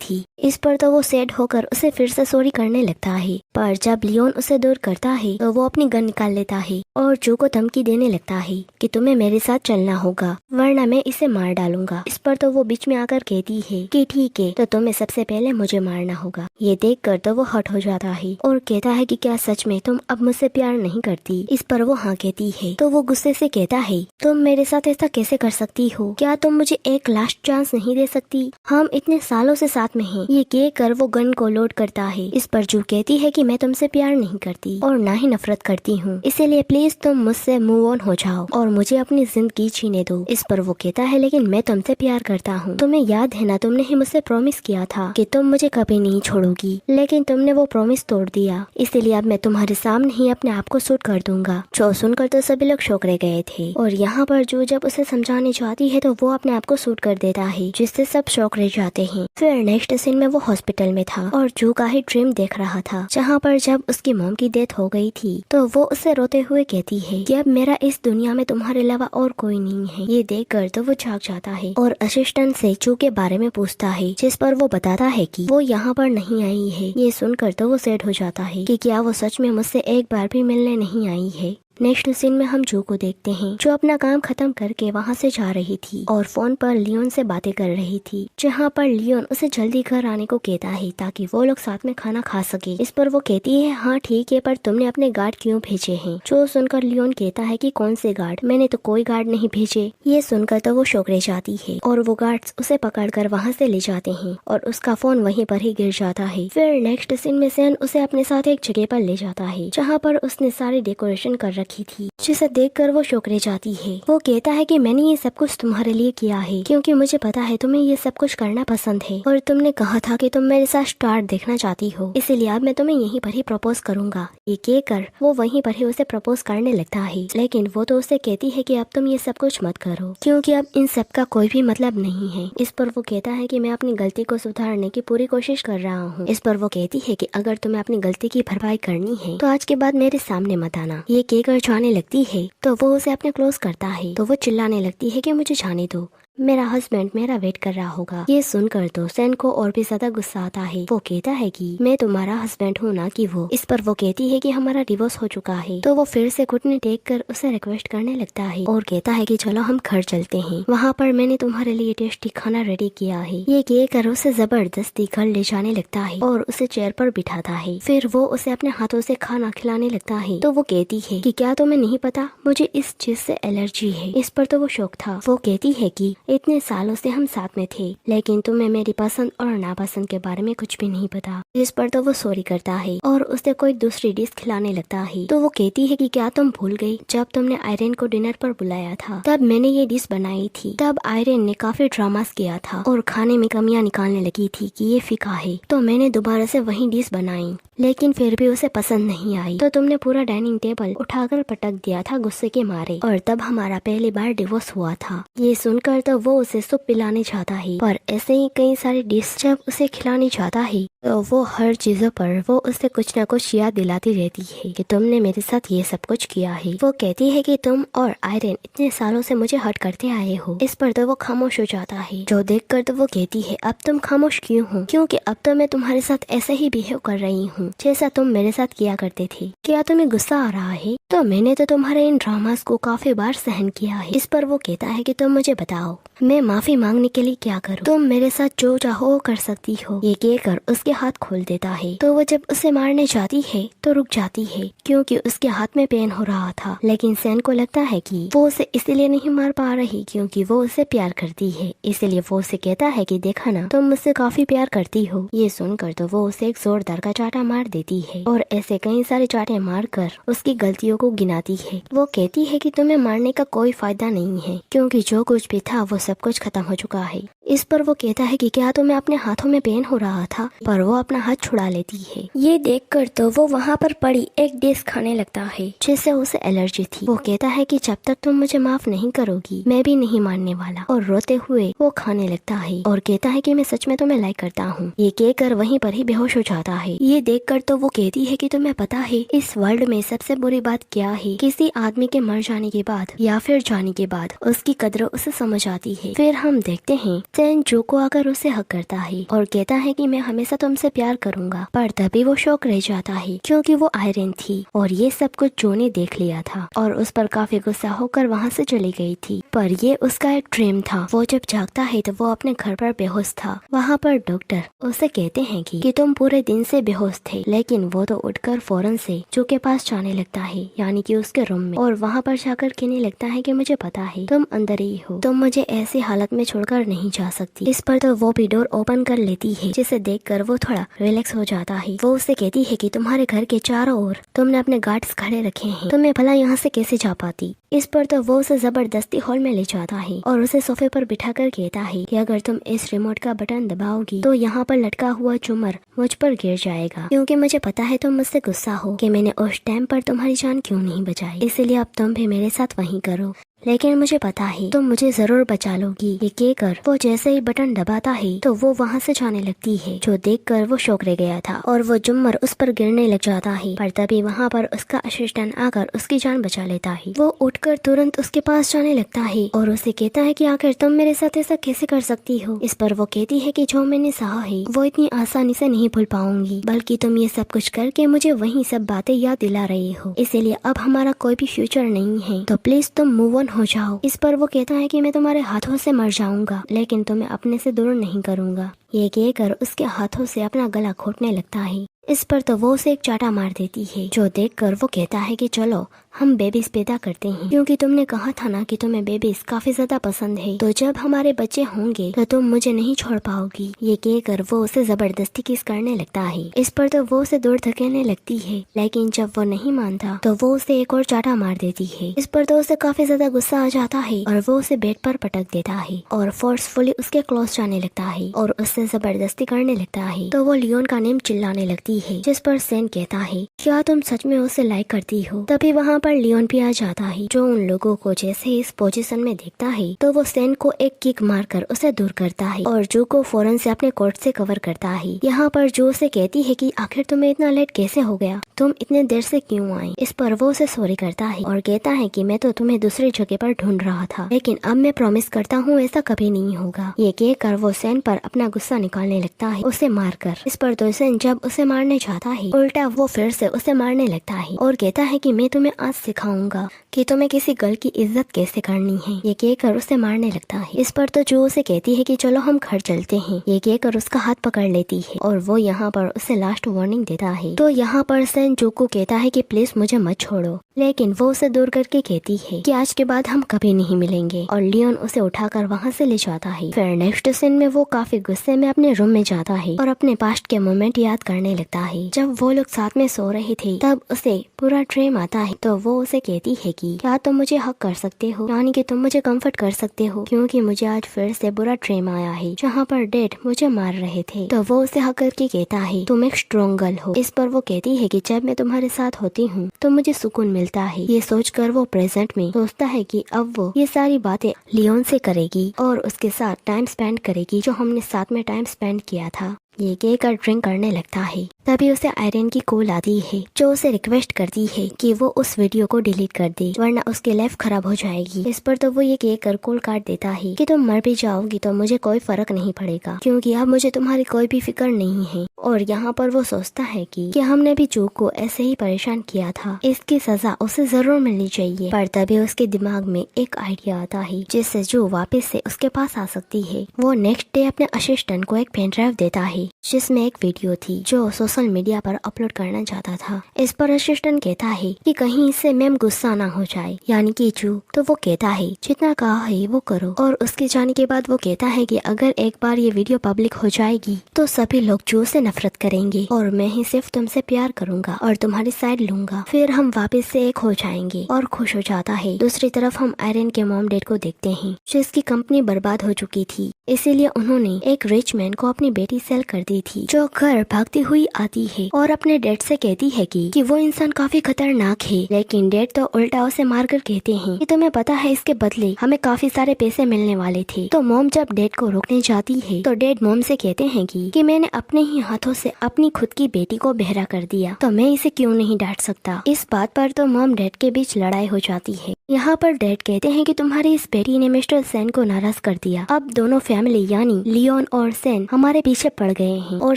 थी। इस पर तो वो सैड होकर उसे फिर से सॉरी करने लगता है, पर जब लियोन उसे दूर करता है तो वो अपनी गन निकाल लेता है और जो को धमकी देने लगता है कि तुम्हें मेरे साथ चलना होगा वरना मैं इसे मार डालूंगा। इस पर तो वो बीच में आकर कहती है कि ठीक है तो तुम्हें सबसे पहले मुझे मारना होगा। ये देखकर तो वो हट हो जाता है और कहता है कि क्या सच में तुम अब मुझसे प्यार नहीं करती। इस पर वो हाँ कहती है तो वो गुस्से से कहता है तुम मेरे साथ ऐसा कैसे कर सकती हो, क्या तुम मुझे एक लास्ट चांस नहीं दे सकती, हम इतने सालों से साथ में हैं। ये कहकर वो गन को लोड करता है। इस पर जू कहती है कि मैं तुमसे प्यार नहीं करती और ना ही नफरत करती हूँ, इसीलिए प्लीज तुम मुझसे मूव ऑन हो जाओ और मुझे अपनी जिंदगी जीने दो। इस पर वो कहता है लेकिन मैं तुमसे प्यार करता हूँ, तुम्हें याद है ना तुमने ही मुझसे प्रॉमिस किया था कि तुम मुझे कभी नहीं छोड़ोगी, लेकिन तुमने वो प्रॉमिस तोड़ दिया, इसीलिए अब मैं तुम्हारे सामने ही अपने आप को शूट कर दूंगा। जो सुनकर तो सभी लोग शौक रह गए थे और यहाँ पर जो जब उसे समझाने जाती है तो वो अपने आप को शूट कर देता है जिससे सब शौक रह जाते हैं। फिर नेक्स्ट सीन में वो हॉस्पिटल में था और जू का ही ड्रीम देख रहा था जहाँ पर जब उसकी मॉम की डेथ हो गई थी तो वो उसे रोते हुए कहती है कि अब मेरा इस दुनिया में तुम्हारे अलावा और कोई नहीं है। ये देखकर तो वो जाग जाता है और असिस्टेंट से जू के बारे में पूछता है जिस पर वो बताता है कि वो यहाँ पर नहीं आई है। ये सुनकर तो वो सैड हो जाता है कि क्या वो सच में मुझसे एक बार भी मिलने नहीं आई है। नेक्स्ट सीन में हम जू को देखते हैं जो अपना काम खत्म करके वहाँ से जा रही थी और फोन पर लियोन से बातें कर रही थी, जहाँ पर लियोन उसे जल्दी घर आने को कहता है ताकि वो लोग साथ में खाना खा सके। इस पर वो कहती है हाँ ठीक है, पर तुमने अपने गार्ड क्यों भेजे हैं। जो सुनकर लियोन कहता है कि कौन से गार्ड, मैंने तो कोई गार्ड नहीं भेजे। ये सुनकर तो वो शौक रह जाती है और वो गार्ड्स उसे पकड़कर वहाँ से ले जाते हैं और उसका फोन वहीं पर ही गिर जाता है। फिर नेक्स्ट सीन में सैन उसे अपने साथ एक जगह पर ले जाता है जहाँ पर उसने सारी डेकोरेशन कर रखी थी, जिसे देखकर वो शौक रह जाती है। वो कहता है कि मैंने ये सब कुछ तुम्हारे लिए किया है क्योंकि मुझे पता है तुम्हें ये सब कुछ करना पसंद है और तुमने कहा था कि तुम मेरे साथ स्टार देखना चाहती हो, इसीलिए अब मैं तुम्हें यहीं पर ही प्रपोज करूंगा। ये कहकर वो वहीं पर ही उसे प्रपोज करने लगता है, लेकिन वो तो उसे कहती है कि अब तुम ये सब कुछ मत करो क्योंकि अब इन सब का कोई भी मतलब नहीं है। इस पर वो कहता है कि मैं अपनी गलती को सुधारने की पूरी कोशिश कर रहा हूँ। इस पर वो कहती है कि अगर तुम्हें अपनी गलती की भरपाई करनी है तो आज के बाद मेरे सामने मत आना। ये कहकर जाने लगती है तो वो उसे अपने क्लोज करता है तो वो चिल्लाने लगती है कि मुझे जाने दो, मेरा हस्बैंड मेरा वेट कर रहा होगा। ये सुनकर तो सैन को और भी ज्यादा गुस्सा आता है। वो कहता है कि मैं तुम्हारा हस्बैंड हूँ ना कि वो। इस पर वो कहती है कि हमारा डिवोर्स हो चुका है। तो वो फिर से घुटने टेक कर उसे रिक्वेस्ट करने लगता है और कहता है कि चलो हम घर चलते हैं, वहाँ पर मैंने तुम्हारे लिए टेस्टी खाना रेडी किया है। ये कहकर उसे जबरदस्ती घर ले जाने लगता है और उसे चेयर पर बिठाता है। फिर वो उसे अपने हाथों से खाना खिलाने लगता है। तो वो कहती है कि क्या तुम्हें नहीं पता मुझे इस चीज से एलर्जी है। इस पर तो वो शौक था। वो कहती है कि इतने सालों से हम साथ में थे, लेकिन तुम्हें मेरी पसंद और नापसंद के बारे में कुछ भी नहीं पता। इस पर तो वो सॉरी करता है और उसे कोई दूसरी डिश खिलाने लगता है। तो वो कहती है कि क्या तुम भूल गई, जब तुमने आयरन को डिनर पर बुलाया था तब मैंने ये डिश बनाई थी। तब आयरन ने काफी ड्रामास किया था और खाने में कमियां निकालने लगी थी कि ये फीका है। तो मैंने दोबारा से वही डिश बनाई, लेकिन फिर भी उसे पसंद नहीं आई। तो तुमने पूरा डाइनिंग टेबल उठाकर पटक दिया था गुस्से के मारे, और तब हमारा पहली बार डिवोर्स हुआ था। ये सुनकर तो वो उसे सूप पिलाने चाहता है, पर ऐसे ही कई सारी डिश जब उसे खिलानी चाहता है तो वो हर चीजों पर वो उसे कुछ न कुछ याद दिलाती रहती है कि तुमने मेरे साथ ये सब कुछ किया है। वो कहती है कि तुम और आयरन इतने सालों से मुझे हर्ट करते आए हो। इस पर तो वो खामोश हो जाता है, जो देखकर तो वो कहती है अब तुम खामोश क्यों हो, क्योंकि अब तो मैं तुम्हारे साथ ऐसे ही बिहेव कर रही हूँ जैसा तुम मेरे साथ किया करते थे। क्या तुम्हें गुस्सा आ रहा है? तो मैंने तो तुम्हारे इन ड्रामास को काफी बार सहन किया है। इस पर वो कहता है कि तुम मुझे बताओ मैं माफी मांगने के लिए क्या करूं? तुम मेरे साथ जो चाहो वो कर सकती हो। ये कहकर उसके हाथ खोल देता है। तो वो जब उसे मारने जाती है तो रुक जाती है, क्योंकि उसके हाथ में पेन हो रहा था। लेकिन सैन को लगता है कि वो उसे इसलिए नहीं मार पा रही क्योंकि वो उसे प्यार करती है। इसलिए वो उसे कहता है कि देखा ना, तुम मुझसे काफी प्यार करती हो। ये सुनकर तो वो उसे एक जोरदार का चाटा मार देती है और ऐसे कई सारे चाटे मारकर उसकी गलतियों को गिनाती है। वो कहती है कि तुम्हें मारने का कोई फायदा नहीं है, क्योंकि जो कुछ भी था वो सब कुछ खत्म हो चुका है। इस पर वो कहता है कि क्या तुम्हें अपने हाथों में पेन हो रहा था, पर वो अपना हाथ छुड़ा लेती है। ये देखकर तो वो वहाँ पर पड़ी एक डिश खाने लगता है जिससे उसे एलर्जी थी। वो कहता है कि जब तक तुम मुझे माफ नहीं करोगी मैं भी नहीं मानने वाला, और रोते हुए वो खाने लगता है और कहता है कि मैं सच में तुम्हें लाइक करता हूँ। ये कहकर वहीं पर ही बेहोश हो जाता है। ये देखकर तो वो कहती है कि तुम्हें पता है इस वर्ल्ड में सबसे बुरी बात क्या है? किसी आदमी के मर जाने के बाद या फिर जाने के बाद उसकी कदर उसे समझ आती है। फिर हम देखते हैं सैन जो को आकर उसे हक करता है और कहता है कि मैं हमेशा तुमसे प्यार करूंगा, पर तभी वो शौक रह जाता है क्योंकि वो आयरन थी और ये सब कुछ जो ने देख लिया था और उस पर काफी गुस्सा होकर वहाँ से चली गई थी। पर ये उसका एक ड्रीम था। वो जब जागता है तो वो अपने घर पर बेहोश था। वहाँ पर डॉक्टर उसे कहते हैं कि तुम पूरे दिन से बेहोश थे, लेकिन वो तो उठकर फौरन से जो के पास जाने लगता है, यानी कि उसके रूम में, और वहाँ पर जाकर कहने लगता है कि मुझे पता है तुम अंदर ही हो, तुम मुझे ऐसी हालत में छोड़कर नहीं जा सकती। इस पर तो वो भी डोर ओपन कर लेती है, जिसे देखकर वो थोड़ा रिलैक्स हो जाता है। वो उसे कहती है कि तुम्हारे घर के चारों ओर तुमने अपने गार्ड्स खड़े रखे हैं, तुम्हें भला यहाँ से कैसे जा पाती? इस पर तो वो उसे जबरदस्ती हॉल में ले जाता है और उसे सोफे पर बिठाकर कहता है कि अगर तुम इस रिमोट का बटन दबाओगी तो यहाँ पर लटका हुआ झूमर मुझ पर गिर जाएगा, क्योंकि मुझे पता है तुम मुझसे गुस्सा हो कि मैंने उस टाइम पर तुम्हारी जान क्यों नहीं बचाई, इसलिए अब तुम भी मेरे साथ वही करो, लेकिन मुझे पता है तुम मुझे जरूर बचा लोगी। ये कहकर वो जैसे ही बटन दबाता है तो वो वहाँ से जाने लगती है, जो देखकर वो शौक रह गया था और वो जुम्मर उस पर गिरने लग जाता है। पर तभी वहाँ पर उसका असिस्टेंट आकर उसकी जान बचा लेता है। वो उठकर तुरंत उसके पास जाने लगता है और उसे कहता है कि आखिर तुम मेरे साथ ऐसा कैसे कर सकती हो? इस पर वो कहती है कि जो मैंने सहा है वो इतनी आसानी से नहीं भूल पाऊंगी, बल्कि तुम ये सब कुछ करके मुझे वही सब बातें याद दिला रही हो, इसीलिए अब हमारा कोई भी फ्यूचर नहीं है, तो प्लीज तुम मूव ऑन हो जाओ। इस पर वो कहता है कि मैं तुम्हारे हाथों से मर जाऊंगा, लेकिन तुम्हें अपने से दूर नहीं करूंगा। ये कहकर उसके हाथों से अपना गला घोटने लगता है। इस पर तो वो उसे एक चाटा मार देती है, जो देखकर वो कहता है कि चलो हम बेबीज पैदा करते हैं, क्योंकि तुमने कहा था ना कि तुम्हें बेबीज काफी ज्यादा पसंद है, तो जब हमारे बच्चे होंगे तो तुम मुझे नहीं छोड़ पाओगी। ये कहकर वो उसे जबरदस्ती किस करने लगता है। इस पर तो वो उसे दूर धकेलने लगती है, लेकिन जब वो नहीं मानता तो वो उसे एक और चाटा मार देती है। इस पर तो उसे काफी ज्यादा गुस्सा आ जाता है और वो उसे बेड पर पटक देता है और फोर्सफुली उसके क्लोज जाने लगता है और उससे जबरदस्ती करने लगता है। तो वो लियोन का नेम चिल्लाने लगती है, जिस पर सैन कहता है क्या तुम सच में उसे लाइक करती हो? तभी वहाँ पर लियोन भी आ जाता है, जो उन लोगों को जैसे इस पोजीशन में देखता है तो वो सैन को एक किक मारकर उसे दूर करता है और जो को फौरन से अपने कोट से कवर करता है। यहाँ पर जो उसे कहती है कि आखिर तुम्हें इतना लेट कैसे हो गया, तुम इतने देर से क्यों आई? इस पर वो उसे सॉरी करता है और कहता है कि मैं तो तुम्हें दूसरी जगह पर ढूंढ रहा था, लेकिन अब मैं प्रॉमिस करता हूँ ऐसा कभी नहीं होगा। ये कहकर वो सैन पर अपना गुस्सा निकालने लगता है उसे मारकर। इस पर तो सैन जब उसे मारने जाता है, उल्टा वो फिर से उसे मारने लगता है और कहता है कि मैं तुम्हें आज सिखाऊंगा कि तुम्हें किसी गर्ल की इज्जत कैसे करनी है। ये कहकर उसे मारने लगता है। इस पर तो जो उसे कहती है कि चलो हम घर चलते हैं। ये कहकर उसका हाथ पकड़ लेती है और वो यहाँ पर उसे लास्ट वार्निंग देता है। तो यहाँ पर सेन जो को कहता है कि प्लीज मुझे मत छोड़ो, लेकिन वो उसे दूर करके कहती है कि आज के बाद हम कभी नहीं मिलेंगे और लियोन उसे उठाकर वहाँ से ले जाता है। फिर नेक्स्ट सीन में वो काफी गुस्से में अपने रूम में जाता है और अपने पास्ट के मोमेंट याद करने लगता है। जब वो लोग साथ में सो रहे थे तब उसे पूरा ड्रीम आता है। तो वो उसे कहती है कि क्या तुम मुझे हक कर सकते हो, यानी कि तुम मुझे कंफर्ट कर सकते हो, क्योंकि मुझे आज फिर से बुरा ड्रीम आया है जहाँ पर डैड मुझे मार रहे थे। तो वो उसे हक करके कहता है तुम एक स्ट्रॉन्ग गर्ल हो। इस पर वो कहती है कि जब मैं तुम्हारे साथ होती हूँ तो मुझे सुकून मिलता है। ये सोचकर वो प्रेजेंट में सोचता है कि अब वो ये सारी बातें लियोन से करेगी और उसके साथ टाइम स्पेंड करेगी जो हमने साथ में टाइम स्पेंड किया था। ये कहकर ड्रिंक करने लगता है। तभी उसे आयरन की कॉल आती है जो उसे रिक्वेस्ट करती है कि वो उस वीडियो को डिलीट कर दे वरना उसकी लाइफ खराब हो जाएगी। इस पर तो वो ये कहकर कॉल काट देता है कि तुम मर भी जाओगी तो मुझे कोई फर्क नहीं पड़ेगा, क्योंकि अब मुझे तुम्हारी कोई भी फिक्र नहीं है। और यहाँ पर वो सोचता है कि हमने भी जो को ऐसे ही परेशान किया था, इसकी सजा उसे जरूर मिलनी चाहिए। पर तभी उसके दिमाग में एक आइडिया आता है जिससे जो वापस से उसके पास आ सकती है। वो नेक्स्ट डे अपने असिस्टेंट को एक पेन ड्राइव देता है जिसमें एक वीडियो थी जो सोशल मीडिया पर अपलोड करना चाहता था। इस पर असिस्टेंट कहता है कि कहीं इससे मैम गुस्सा ना हो जाए, यानी कि जू। तो वो कहता है जितना कहा है वो करो। और उसके जाने के बाद वो कहता है कि अगर एक बार ये वीडियो पब्लिक हो जाएगी तो सभी लोग जू से नफरत करेंगे और मैं ही सिर्फ तुमसे प्यार करूंगा और तुम्हारी साइड लूंगा, फिर हम वापस से एक हो जाएंगे। और खुश हो जाता है। दूसरी तरफ हम आयरन के मॉम डैड को देखते हैं जिसकी कंपनी बर्बाद हो चुकी थी, इसीलिए उन्होंने एक रिच मैन को अपनी बेटी सेल कर दी थी, जो घर भागती हुई आती है और अपने डैड से कहती है कि वो इंसान काफी खतरनाक है। लेकिन डैड तो उल्टा उसे मारकर कहते हैं कि तुम्हें पता है इसके बदले हमें काफी सारे पैसे मिलने वाले थे। तो मॉम जब डैड को रोकने जाती है तो डैड मॉम से कहते हैं कि मैंने अपने ही हाथों से अपनी खुद की बेटी को बहरा कर दिया, तो मैं इसे क्यों नहीं डांट सकता। इस बात पर तो मॉम डैड के बीच लड़ाई हो जाती है। यहाँ पर डैड कहते हैं कि तुम्हारी इस बेटी ने मिस्टर सेन को नाराज कर दिया। अब दोनों फैमिली यानी लियोन और सेन हमारे पीछे पड़ गए हैं और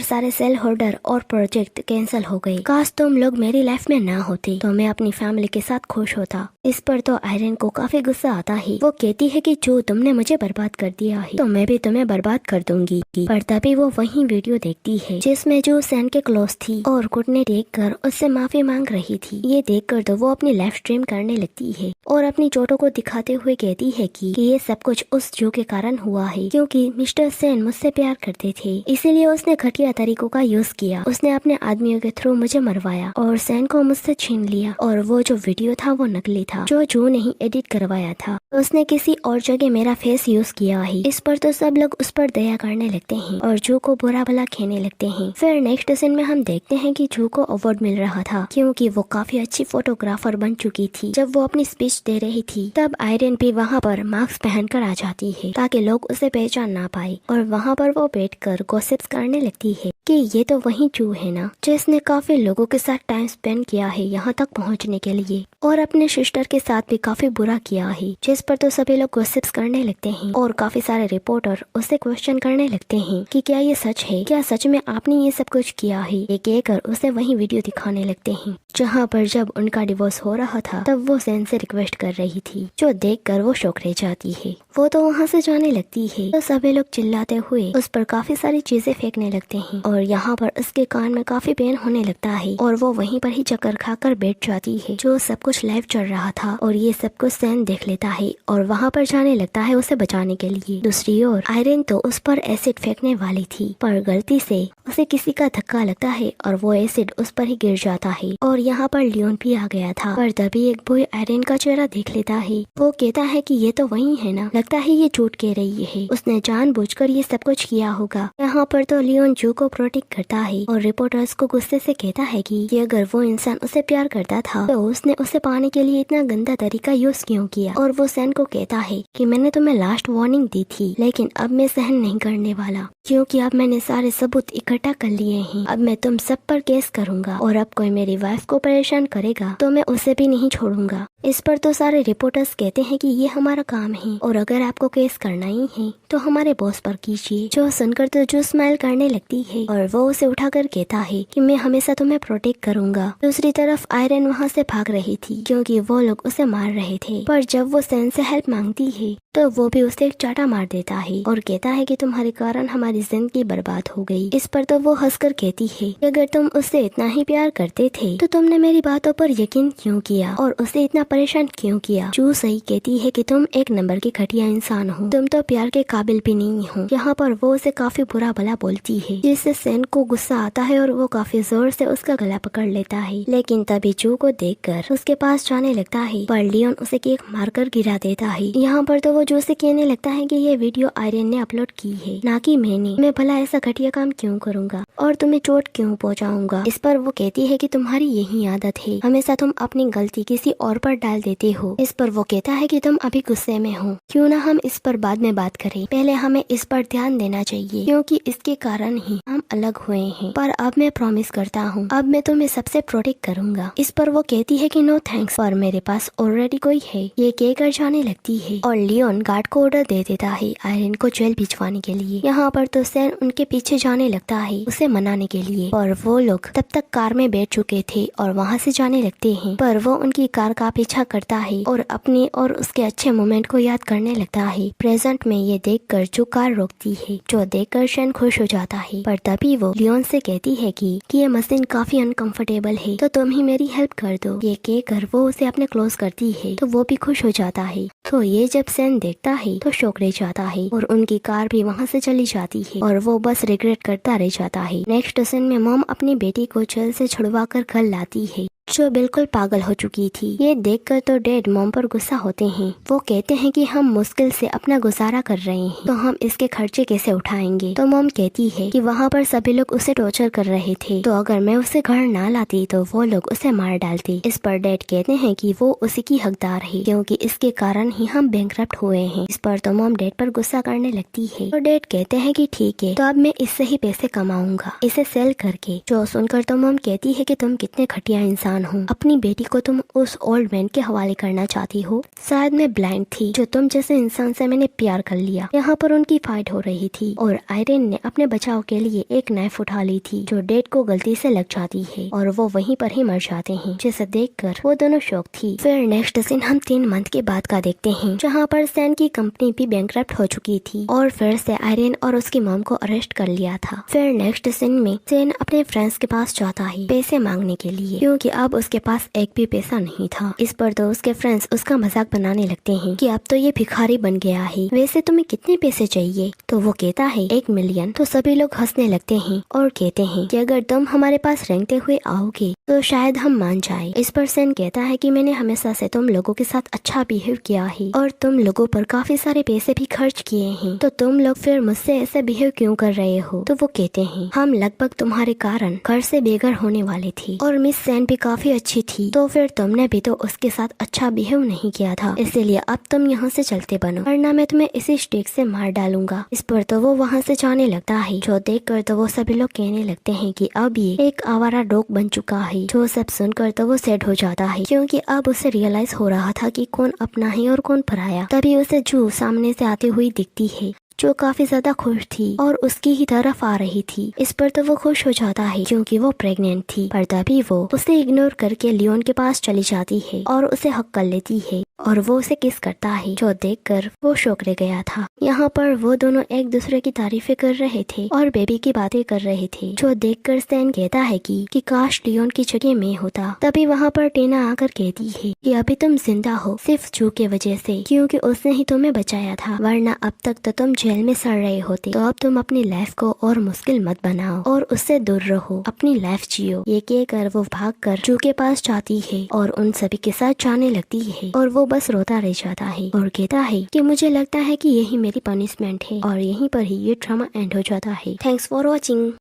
सारे सेल होल्डर और प्रोजेक्ट कैंसिल हो गए। काश तुम लोग मेरी लाइफ में ना होते तो मैं अपनी फैमिली के साथ खुश होता। इस पर तो आयरन को काफी गुस्सा आता है। वो कहती है कि जो तुमने मुझे बर्बाद कर दिया है तो मैं भी तुम्हें बर्बाद कर दूंगी। पर तभी वो वही वीडियो देखती है जिसमें जो सेन के क्लोज थी और घुटने देखकर उससे माफी मांग रही थी। ये देखकर तो वो अपनी लाइफ स्ट्रीम करने लगती है और अपनी चोटों को दिखाते हुए कहती है कि ये सब कुछ उस जो के कारण हुआ है, क्योंकि मिस्टर सेन मुझसे प्यार करते थे, इसीलिए उसने घटिया तरीकों का यूज किया। उसने अपने आदमियों के थ्रू मुझे मरवाया और सेन को मुझसे छीन लिया। और वो जो वीडियो था वो नकली था जो ने ही एडिट करवाया था। उसने किसी और जगह मेरा फेस यूज किया है। इस पर तो सब लोग उस पर दया करने लगते हैं और जो को बुरा भला कहने लगते हैं। फिर नेक्स्ट सीन में हम देखते हैं कि जो को अवार्ड मिल रहा था क्योंकि वो काफी अच्छी फोटोग्राफर बन चुकी थी। जब वो अपनी स्पीच दे रही थी तब आयरन भी वहाँ पर मास्क पहनकर आ जाती है ताकि लोग उसे पहचान ना पाए। और वहाँ पर वो बैठकर गॉसिप्स करने लगती है कि ये तो वही जू है ना जिसने काफी लोगों के साथ टाइम स्पेंड किया है यहाँ तक पहुँचने के लिए, और अपने सिस्टर के साथ भी काफी बुरा किया है। जिस पर तो सभी लोग गॉसिप्स करने लगते हैं और काफी सारे रिपोर्टर उसे क्वेश्चन करने लगते हैं कि क्या ये सच है, क्या सच में आपने ये सब कुछ किया है। ये कहकर उसे वही वीडियो दिखाने लगते हैं जहाँ पर जब उनका डिवोर्स हो रहा था तब वो सेन से रिक्वेस्ट कर रही थी, जो देखकर वो शौक रह जाती है। वो तो वहाँ से जाने लगती है तो सभी लोग चिल्लाते हुए उस पर काफी सारी चीजें फेंकने लगते हैं और यहाँ पर उसके कान में काफी पेन होने लगता है और वो वहीं पर ही चक्कर खाकर बैठ जाती है। जो सब कुछ लाइव चल रहा था और ये सब कुछ सेन देख लेता है और वहाँ पर जाने लगता है उसे बचाने के लिए। दूसरी ओर आयरन तो उस पर एसिड फेंकने वाली थी पर गलती से उसे किसी का धक्का लगता है और वो एसिड उस पर ही गिर जाता है। और यहाँ पर लियोन भी आ गया था पर तभी एक बॉय आयरन का चेहरा देख लेता है। वो कहता है कि ये तो वही है ना, लगता है ये झूठ कह रही है, उसने जानबूझकर ये सब कुछ किया होगा। यहाँ पर तो लियोन जू को प्रोटेक्ट करता है और रिपोर्टर्स को गुस्से से कहता है कि अगर वो इंसान उसे प्यार करता था तो उसने उसे पाने के लिए इतना गंदा तरीका यूज क्यों किया। और वो सेन को कहता है कि मैंने तुम्हें लास्ट वार्निंग दी थी लेकिन अब मैं सहन नहीं करने वाला, क्योंकि अब मैंने सारे सबूत इकट्ठा कर लिए हैं। अब मैं तुम सब पर केस करूंगा और अब कोई मेरी वाइफ को परेशान करेगा तो मैं उसे भी नहीं छोड़ूंगा। इस पर तो सारे रिपोर्टर्स कहते हैं कि ये हमारा काम है और अगर आपको केस करना ही है तो हमारे बॉस पर कीजिए। जो सुनकर तो जो स्माइल करने लगती है और वो उसे उठाकर कहता है कि मैं हमेशा तुम्हें प्रोटेक्ट करूंगा। दूसरी तरफ आयरन वहाँ से भाग रही थी क्योंकि वो लोग उसे मार रहे थे, पर जब वो सैन से हेल्प मांगती है तो वो भी उसे एक चाटा मार देता है और कहता है कि तुम्हारे कारण हमारी जिंदगी बर्बाद हो गई। इस पर तो वो हंसकर कहती है कि अगर तुम उससे इतना ही प्यार करते थे तो तुमने मेरी बातों पर यकीन क्यों किया और उसे इतना परेशान क्यों किया। जू सही कहती है कि तुम एक नंबर की घटिया इंसान हो, तुम तो प्यार के काबिल भी नहीं हो। यहाँ पर वो उसे काफी बुरा भला बोलती है जिससे सैन को गुस्सा आता है और वो काफी जोर से उसका गला पकड़ लेता है, लेकिन तभी जू को देखकर उसके पास जाने लगता है पर लियोन उसे केक मारकर गिरा देता है। यहाँ पर तो वो जू से कहने लगता है कि ये वीडियो आयरन ने अपलोड की है, ना कि मैंने। मैं भला ऐसा घटिया काम क्यों करूँगा और तुम्हें चोट क्यों पहुँचाऊंगा। इस पर वो कहती है कि तुम्हारी यही आदत है, हमेशा तुम अपनी गलती किसी और पर डाल देते हो। इस पर वो कहता है कि तुम अभी गुस्से में हो, क्यों ना हम इस पर बाद में बात करें, पहले हमें इस पर ध्यान देना चाहिए क्योंकि इसके कारण ही हम अलग हुए हैं। पर अब मैं प्रॉमिस करता हूँ अब मैं तुम्हें सबसे प्रोटेक्ट करूंगा। इस पर वो कहती है कि नो थैंक्स, पर मेरे पास ऑलरेडी कोई है। ये कहकर जाने लगती है और लियोन गार्ड को ऑर्डर दे देता है आयरन को जेल भिजवाने के लिए। यहाँ पर तो सैन उनके पीछे जाने लगता है उसे मनाने के लिए और वो लोग तब तक कार में बैठ चुके थे और वहाँ से जाने लगते हैं, पर वो उनकी कार का पीछा करता है और अपने और उसके अच्छे मोमेंट को याद करने लगता है। प्रेजेंट में ये देखकर जो कार रोकती है, जो देखकर सैन खुश हो जाता है, पर तभी वो लियोन से कहती है कि ये मशीन काफी अनकंफर्टेबल है तो तुम ही मेरी हेल्प कर दो। ये कहकर वो उसे अपने क्लोज करती है तो वो भी खुश हो जाता है। तो ये जब सैन देखता है तो शौक रह जाता है और उनकी कार भी वहाँ से चली जाती है और वो बस रिग्रेट करता रह जाता है। नेक्स्ट सीन में मॉम अपनी बेटी को जेल से छुड़वा कर घर लाती है जो बिल्कुल पागल हो चुकी थी। ये देखकर तो डैड मॉम पर गुस्सा होते हैं। वो कहते हैं कि हम मुश्किल से अपना गुजारा कर रहे हैं तो हम इसके खर्चे कैसे उठाएंगे। तो मॉम कहती है कि वहाँ पर सभी लोग उसे टॉर्चर कर रहे थे तो अगर मैं उसे घर ना लाती तो वो लोग उसे मार डालते। इस पर डैड कहते हैं कि वो उसी की हकदार है क्योंकि इसके कारण ही हम बैंकरप्ट हुए हैं। इस पर तो मॉम डैड पर गुस्सा करने लगती है तो डैड कहते हैं कि ठीक है तो अब मैं इससे ही पैसे कमाऊंगा, इसे सेल करके। जो सुनकर तो मॉम कहती है कि तुम कितने घटिया इंसान हो, अपनी बेटी को तुम उस ओल्ड मैन के हवाले करना चाहती हो। शायद मैं ब्लाइंड थी, जो तुम जैसे इंसान से मैंने प्यार कर लिया। यहाँ पर उनकी फाइट हो रही थी और आयरन ने अपने बचाव के लिए एक नाइफ उठा ली थी जो डैड को गलती से लग जाती है और वो वहीं पर ही मर जाते हैं, जिसे देखकर वो दोनों शौक थी। फिर नेक्स्ट सीन हम 3 मंथ के बाद का देखते हैं जहाँ पर सैन की कंपनी भी बैंकरप्ट हो चुकी थी और फिर से आयरन और उसकी मॉम को अरेस्ट कर लिया था। फिर नेक्स्ट सीन में सैन अपने फ्रेंड्स के पास जाता है पैसे मांगने के लिए क्योंकि अब उसके पास एक भी पैसा नहीं था। इस पर तो उसके फ्रेंड्स उसका मजाक बनाने लगते हैं कि अब तो ये भिखारी बन गया है, वैसे तुम्हें कितने पैसे चाहिए। तो वो कहता है 1 मिलियन। तो सभी लोग हंसने लगते हैं और कहते हैं कि अगर तुम हमारे पास रेंगते हुए आओगे तो शायद हम मान जाए। इस पर सैन कहता है कि मैंने हमेशा से तुम लोगों के साथ अच्छा बिहेव किया है और तुम लोगों पर काफी सारे पैसे भी खर्च किए हैं, तो तुम लोग फिर मुझसे ऐसे बिहेव क्यों कर रहे हो। तो वो कहते हैं हम लगभग तुम्हारे कारण घर से बेघर होने वाले थे और मिस सैन भी काफी अच्छी थी, तो फिर तुमने भी तो उसके साथ अच्छा बिहेव नहीं किया था, इसीलिए अब तुम यहाँ से चलते बनो वरना मैं तुम्हें इसी स्टिक से मार डालूंगा। इस पर तो वो वहाँ से जाने लगता है, जो देखकर तो वो सभी लोग कहने लगते हैं कि अब ये एक आवारा डॉग बन चुका है। जो सब सुनकर तो वो सैड हो जाता है क्योंकि अब उसे रियलाइज हो रहा था कि कौन अपना है और कौन पराया। तभी उसे जू सामने से आती हुई दिखती है जो काफी ज्यादा खुश थी और उसकी ही तरफ आ रही थी। इस पर तो वो खुश हो जाता है क्योंकि वो प्रेग्नेंट थी, पर तभी वो उसे इग्नोर करके लियोन के पास चली जाती है और उसे हक कर लेती है और वो उसे किस करता है, जो देखकर वो शौक रह गया था। यहाँ पर वो दोनों एक दूसरे की तारीफें कर रहे थे और बेबी की बातें कर रहे थे, जो देखकर सैन कहता है कि काश लियोन की जगह मैं होता। तभी वहाँ पर टीना आकर कहती है कि अभी तुम जिंदा हो सिर्फ जू के वजह से, क्योंकि उसने ही तुम्हें बचाया था, वरना अब तक तो तुम जेल में सड़ रहे होते। तो अब तुम अपनी लाइफ को और मुश्किल मत बनाओ और उससे दूर रहो, अपनी लाइफ जियो। ये कहकर वो भागकर जू के पास जाती है और उन सभी के साथ जाने लगती है और वो बस रोता रह जाता है और कहता है कि मुझे लगता है कि यही मेरी पनिशमेंट है और यहीं पर ही ये ड्रामा एंड हो जाता है। Thanks for watching.